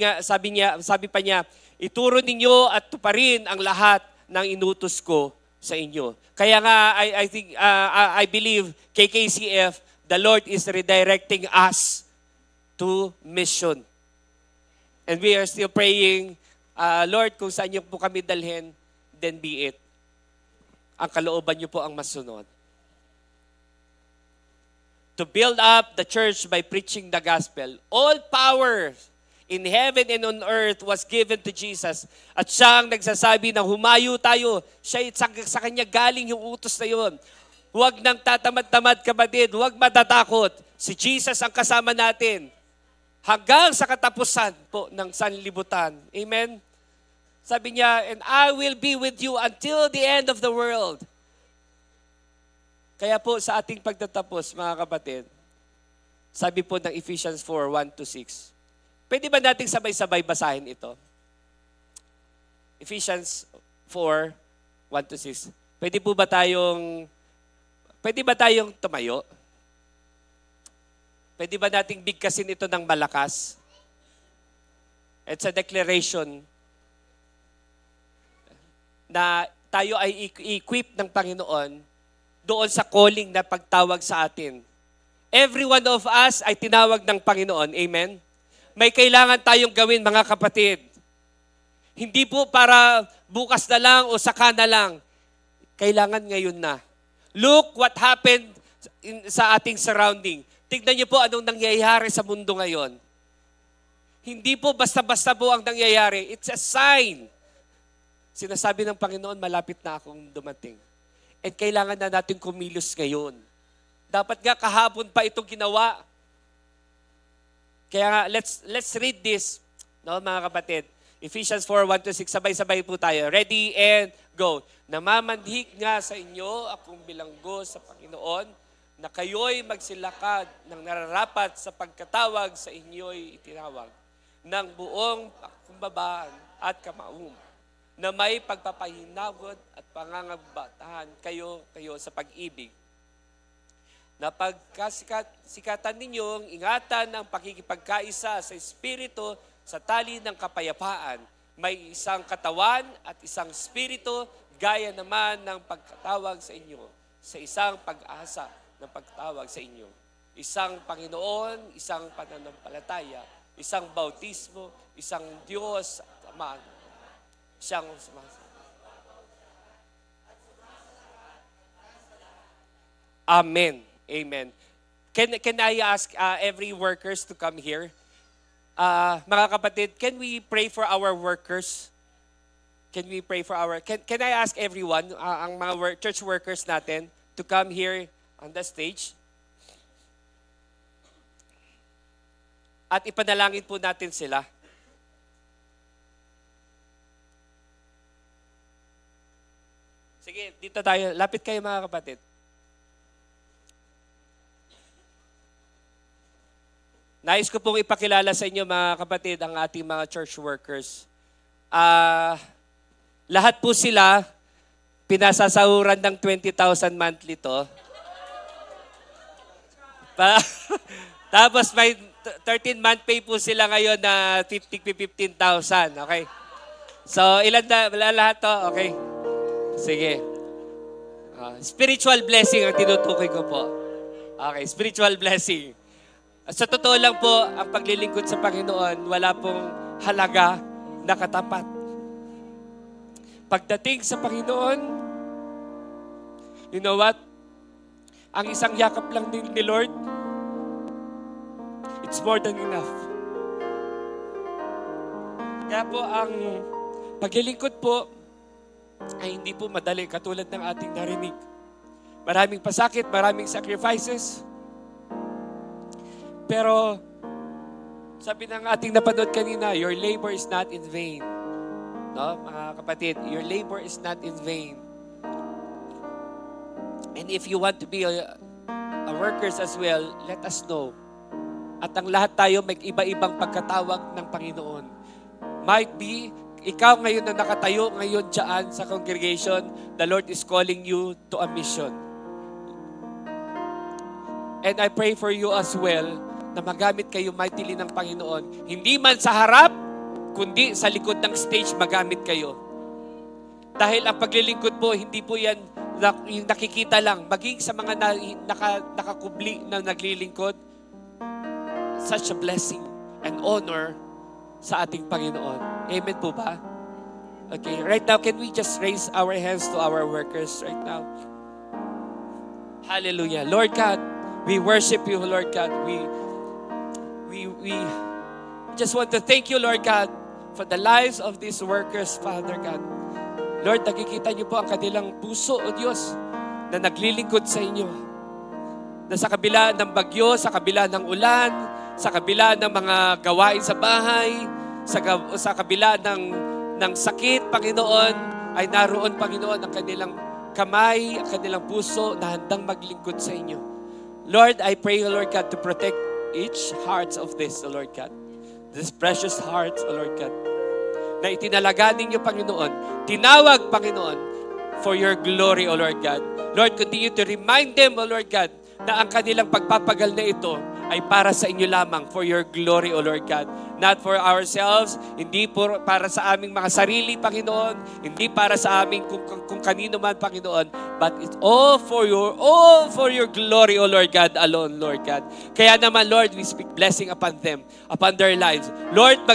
pa niya, ituro ninyo at tuparin ang lahat ng inutos ko sa inyo. Kaya nga, I believe, KKCF, the Lord is redirecting us to mission. And we are still praying, Lord, kung saan niyo po kami dalhin, then be it. Ang kalooban niyo po ang masunod. To build up the church by preaching the gospel. All power in heaven and on earth was given to Jesus. At siya ang nagsasabi na humayo tayo. Siya, sa kanya galing yung utos na yun. Huwag nang tatamad-tamad, kapatid. Huwag matatakot. Si Jesus ang kasama natin. Hanggang sa katapusan po ng sanlibutan. Amen? Sabi niya, and I will be with you until the end of the world. Kaya po sa ating pagtatapos, mga kapatid, sabi po ng Ephesians 4:1-6, pwede ba nating sabay-sabay basahin ito? Ephesians 4:1-6. Pwede ba tayong tumayo? Pwede ba nating bigkasin ito ng malakas? It's a declaration na tayo ay equip ng Panginoon doon sa calling na pagtawag sa atin. Every one of us ay tinawag ng Panginoon. Amen? May kailangan tayong gawin, mga kapatid. Hindi po para bukas na lang o saka na lang. Kailangan ngayon na. Look what happened sa ating surrounding. Tignan niyo po anong nangyayari sa mundo ngayon. Hindi po basta-basta po ang nangyayari. It's a sign. Sinasabi ng Panginoon, malapit na akong dumating. At kailangan na natin kumilos ngayon. Dapat nga kahapon pa itong ginawa. Kaya nga, let's read this, no, mga kapatid. Ephesians 4:1-6, sabay-sabay po tayo. Ready and go. Namamanhik nga sa inyo akong bilanggo sa Panginoon na kayo'y magsilakad ng nararapat sa pagkatawag sa inyo'y itinawag ng buong kumbabaan at kamaum na may pagpapahinagod at pangangabatahan kayo sa pag-ibig. Na pagkasikatan ninyong ingatan ang pakikipagkaisa sa Espiritu sa tali ng kapayapaan. May isang katawan at isang Espiritu, gaya naman ng pagkatawag sa inyo, sa isang pag-asa ng pagtawag sa inyo. Isang Panginoon, isang pananampalataya, isang bautismo, isang Diyos at Ama. Siyang Amen. Amen. Can I ask every workers to come here? Mga kapatid, can we pray for our workers? Can we pray for can I ask everyone, ang mga church workers natin, to come here on the stage? At ipanalangin po natin sila. Sige, dito tayo. Lapit kayo, mga kapatid. Nais ko pong ipakilala sa inyo mga kapatid ang ating mga church workers. Lahat po sila pinasasahuran ng 20,000 monthly to. Tapos may 13-month pay po sila ngayon na 15,000. Okay? So ilan na lahat to? Okay. Sige. Spiritual blessing ang tinutukoy ko po. Okay, spiritual blessing. Sa totoo lang po, ang paglilingkod sa Panginoon, wala pong halaga na katapat. Pagdating sa Panginoon, you know what? Ang isang yakap lang din ni Lord, it's more than enough. Kaya po, ang paglilingkod po, ay hindi po madali katulad ng ating narinig. Maraming pasakit, maraming sacrifices. Pero, sabi ng ating napanood kanina, your labor is not in vain. No, mga kapatid, your labor is not in vain. And if you want to be a workers as well, let us know. At ang lahat tayo may iba-ibang pagkatawag ng Panginoon. Might be, ikaw ngayon na nakatayo ngayon dyan sa congregation, the Lord is calling you to a mission. And I pray for you as well, na magamit kayo mightily ng Panginoon. Hindi man sa harap, kundi sa likod ng stage magamit kayo. Dahil ang paglilingkod po, hindi po yan yung nakikita lang. Maging sa mga nakakubli na naglilingkod, such a blessing and honor sa ating Panginoon. Amen po ba? Okay, right now, can we just raise our hands to our workers right now? Hallelujah. Lord God, we worship you, Lord God. We just want to thank you, Lord God, for the lives of these workers, Father God. Lord, nakikita niyo po ang kanilang puso, O Diyos, na naglilingkod sa inyo. Na sa kabila ng bagyo, sa kabila ng ulan, sa kabila ng mga gawain sa bahay, sa kabila ng sakit, Panginoon, ay naroon, Panginoon, ang kanilang kamay, ang kanilang puso na handang maglingkod sa inyo. Lord, I pray, Lord God, to protect each heart of this, O Lord God. This precious heart, O Lord God, na itinalaga ninyo, Panginoon. Tinawag, Panginoon, for your glory, O Lord God. Lord, continue to remind them, O Lord God, na ang kanilang pagpapagal na ito ay para sa inyo lamang, for your glory, O Lord God. Not for ourselves, hindi para sa aming mga sarili, Panginoon, hindi para sa aming kung kanino man, Panginoon, but it's all for your glory, O Lord God, alone, Lord God. Kaya naman, Lord, we speak blessing upon them, upon their lives. Lord,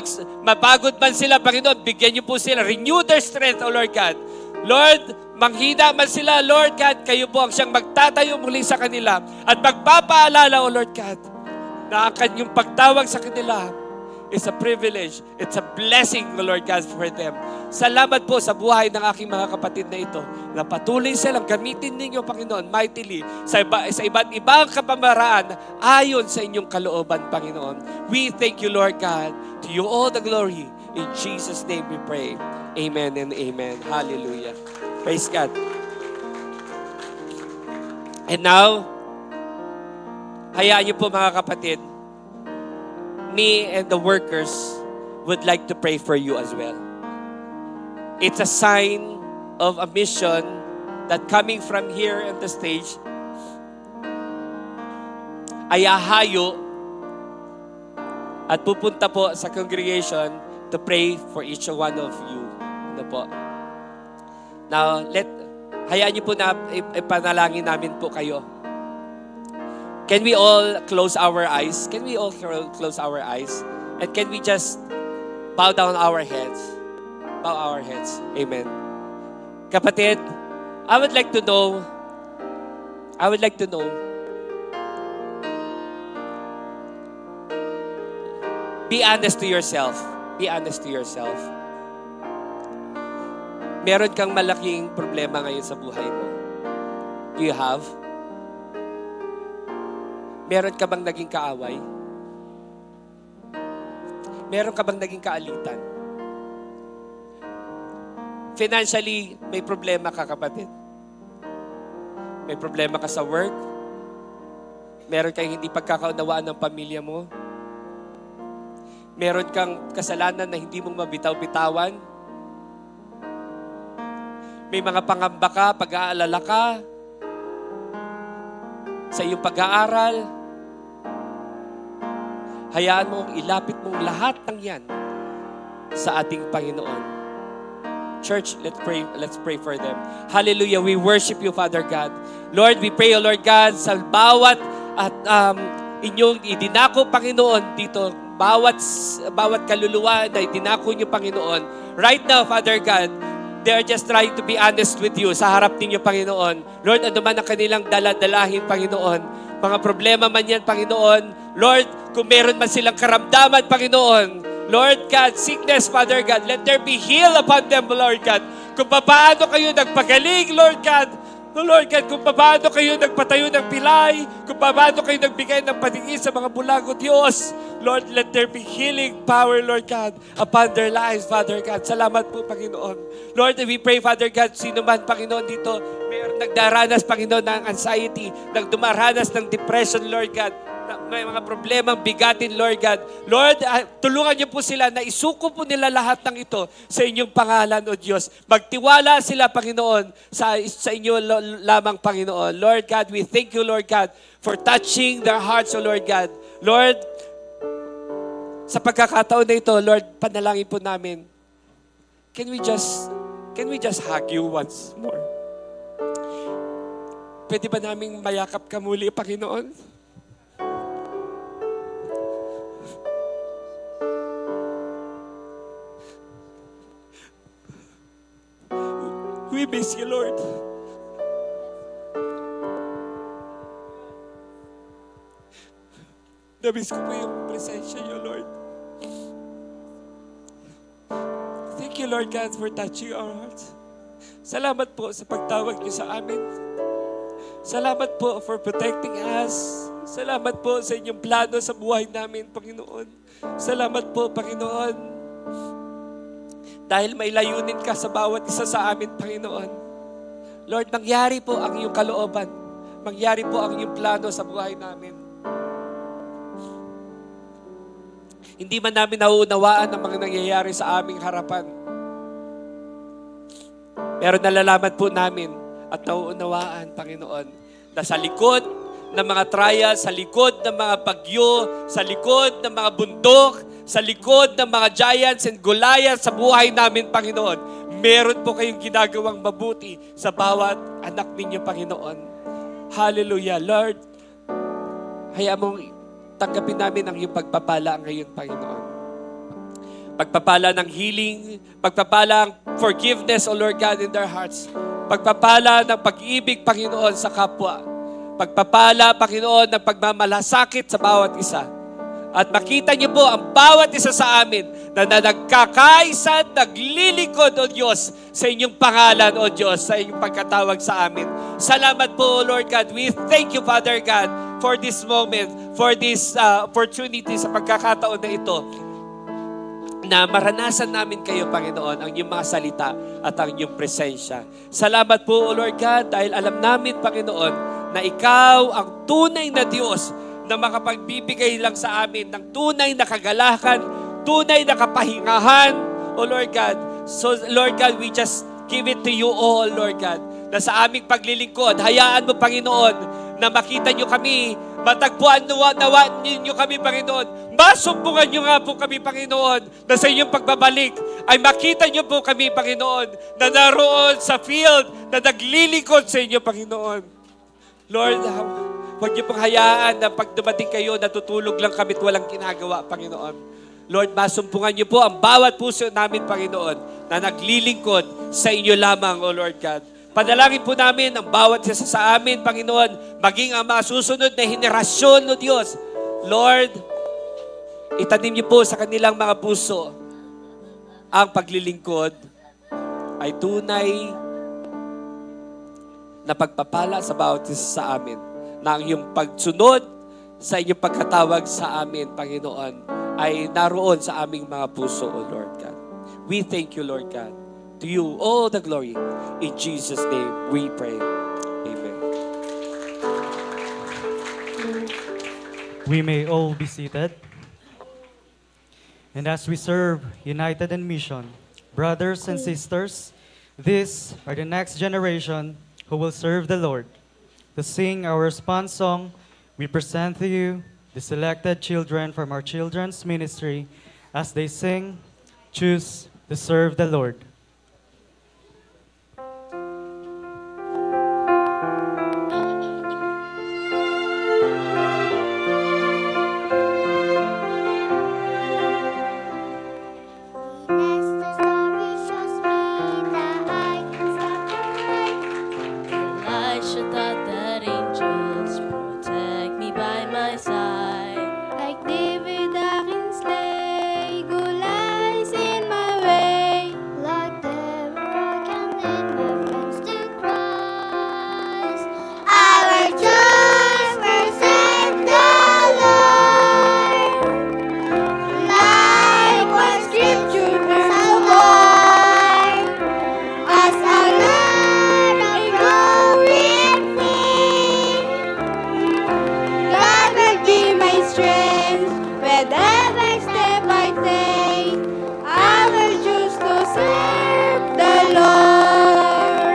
mapagod man sila, Panginoon, bigyan niyo po sila, renew their strength, O Lord God. Lord, manghina man sila, Lord God, kayo po ang siyang magtatayo muli sa kanila at magpapaalala, O Lord God, na ang kanyang pagtawag sa kanila is a privilege. It's a blessing, O Lord God, for them. Salamat po sa buhay ng aking mga kapatid na ito, na patuloy silang gamitin ninyo, Panginoon, mightily sa iba't ibang kapamaraan ayon sa inyong kalooban, Panginoon. We thank you, Lord God. To you all the glory. In Jesus' name we pray. Amen and amen. Hallelujah. Praise God. And now, hayaan niyo po mga kapatid, me and the workers would like to pray for you as well. It's a sign of a mission that coming from here on the stage ay ahayo at pupunta po sa congregation to pray for each one of you. Ano po? Now, hayaan niyo po na ipanalangin namin po kayo. Can we all close our eyes? Can we all close our eyes? And can we just bow down our heads? Bow our heads. Amen. Kapatid, I would like to know, be honest to yourself. Be honest to yourself. Meron kang malaking problema ngayon sa buhay mo. Do you have? Meron ka bang naging kaaway? Meron ka bang naging kaalitan? Financially, may problema ka, kapatid. May problema ka sa work. Meron kang hindi pagkakaunawaan ng pamilya mo. Meron kang kasalanan na hindi mo mabitaw-bitawan. May mga pangamba ka, pag-aalala ka sa iyong pag-aaral. Hayaan mong ilapit mong lahat ng yan sa ating Panginoon. Church, let's pray for them. Hallelujah. We worship you, Father God. Lord, we pray, O Lord God, sa bawat at inyong idinako, Panginoon, dito, bawat kaluluwa na idinako niyo, Panginoon. Right now, Father God, they are just trying to be honest with you sa harap ninyo, Panginoon. Lord, ano man ang kanilang daladalahin, Panginoon. Mga problema man yan, Panginoon. Lord, kung meron man silang karamdaman, Panginoon. Lord God, sickness, Father God, let there be heal upon them, Lord God. Kung paano kayo nagpagaling, Lord God. Lord God, kung paano kayo nagpatayo ng pilay, kung paano kayo nagbigay ng patingin sa mga bulago, Diyos. Lord, let there be healing power, Lord God, upon their lives, Father God. Salamat po, Panginoon. Lord, we pray, Father God, sino man, Panginoon, dito, mayroon nagdaranas, Panginoon, ng anxiety, nagdumaranas ng depression, Lord God, may mga problemang bigatin, Lord God. Lord, tulungan niyo po sila na isuko po nila lahat ng ito sa inyong pangalan, O Diyos. Magtiwala sila, Panginoon, sa inyo lamang, Panginoon. Lord God, we thank you, Lord God, for touching their hearts, O Lord God. Lord, sa pagkakataon na ito, Lord, panalangin po namin, can we just hug you once more? Pwede ba naming mayakap ka muli, Panginoon? We miss you, Lord. Namiss ko po yung presensya niyo, Lord. Thank you, Lord God, for touching our hearts. Salamat po sa pagtawag niyo sa amin. Salamat po for protecting us. Salamat po sa inyong plano sa buhay namin, Panginoon. Salamat po, Panginoon. Dahil may layunin ka sa bawat isa sa amin, Panginoon. Lord, mangyari po ang iyong kalooban. Mangyari po ang iyong plano sa buhay namin. Hindi man namin nauunawaan ang mga nangyayari sa aming harapan. Pero nalalaman po namin at nauunawaan, Panginoon, na sa likod ng mga trials, sa likod ng mga bagyo, sa likod ng mga bundok, sa likod ng mga giants and Goliath sa buhay namin, Panginoon, meron po kayong ginagawang mabuti sa bawat anak ninyo, Panginoon. Hallelujah. Lord, hayaan mong tanggapin namin ang iyong pagpapala ngayon, Panginoon. Pagpapala ng healing, pagpapala ng forgiveness, O Lord God, in their hearts. Pagpapala ng pag-ibig, Panginoon, sa kapwa. Pagpapala, Panginoon, ng pagmamalasakit sa bawat isa. At makita niyo po ang bawat isa sa amin na nagkakaisa, naglilingkod, O Diyos, sa inyong pangalan, O Diyos, sa inyong pagkatawag sa amin. Salamat po, O Lord God. We thank you, Father God, for this moment, for this opportunity sa pagkakataon na ito, na maranasan namin kayo, Panginoon, ang inyong mga salita at ang inyong presensya. Salamat po, O Lord God, dahil alam namin, Panginoon, na ikaw ang tunay na Diyos na makapagbibigay lang sa amin ng tunay na kagalakan, tunay na kapahingahan, O Lord God. So, Lord God, we just give it to you all, Lord God, na sa aming paglilingkod, hayaan mo, Panginoon, na makita nyo kami, matagpuan nawa ninyo kami, Panginoon. Masumpungan nyo nga po kami, Panginoon, na sa inyong pagbabalik, ay makita nyo po kami, Panginoon, na naroon sa field, na naglilingkod sa inyo, Panginoon. Lord, huwag niyo pong hayaan na pag dumating kayo, natutulog lang kami at walang ginagawa, Panginoon. Lord, masumpungan niyo po ang bawat puso namin, Panginoon, na naglilingkod sa inyo lamang, O Lord God. Panalangin po namin ang bawat isa sa amin, Panginoon, maging ang mga susunod na henerasyon, O Diyos. Lord, itanim niyo po sa kanilang mga puso ang paglilingkod ay tunay na pagpapala sa bawat isa sa amin, na ang iyong pagsunod sa inyong pagkatawag sa amin, Panginoon, ay naroon sa aming mga puso, O Lord God. We thank you, Lord God. To you all the glory. In Jesus' name we pray. Amen. We may all be seated. And as we serve united in mission, brothers and sisters, these are the next generation who will serve the Lord. To sing our response song, we present to you the selected children from our children's ministry as they sing, Choose to Serve the Lord. Next, the story shows me that I can stop the rain. Elisha thought that angels protect me by my side. Like David, I can slay Goliath in my way. Like Deborah, I can lead my friends to Christ. I will choose to serve the Lord. Like what Scripture tells us, as I learn and grow in faith, God will be my strength. Wherever step I take, I will choose to serve the Lord.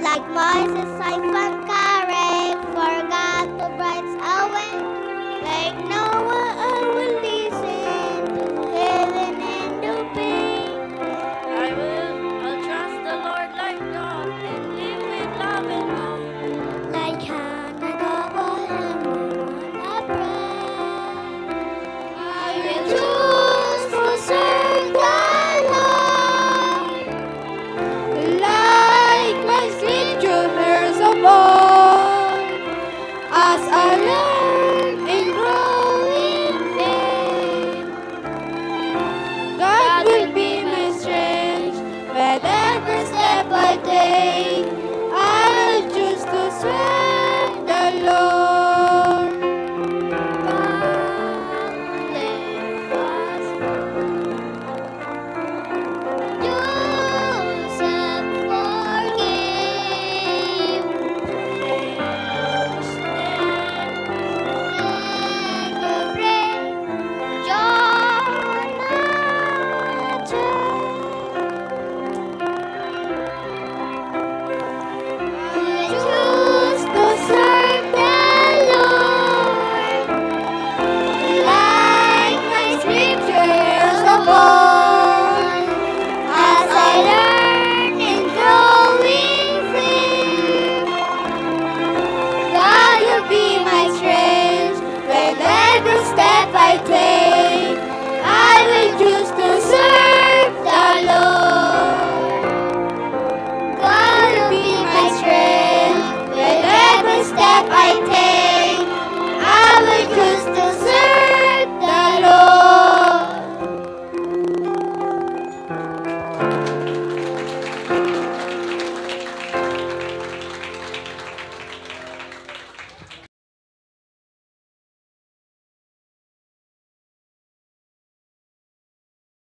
Like Moses, I found courage for God to bright our way. Like Noah, I will listen to heaven and obey. I'll trust the Lord like God and live with love and hope. Like Hannah, double and I pray. I will choose to serve the Lord. Like my scriptures above, as I learn and grow in faith, God will be my strength. Whatever step I take, I will choose to serve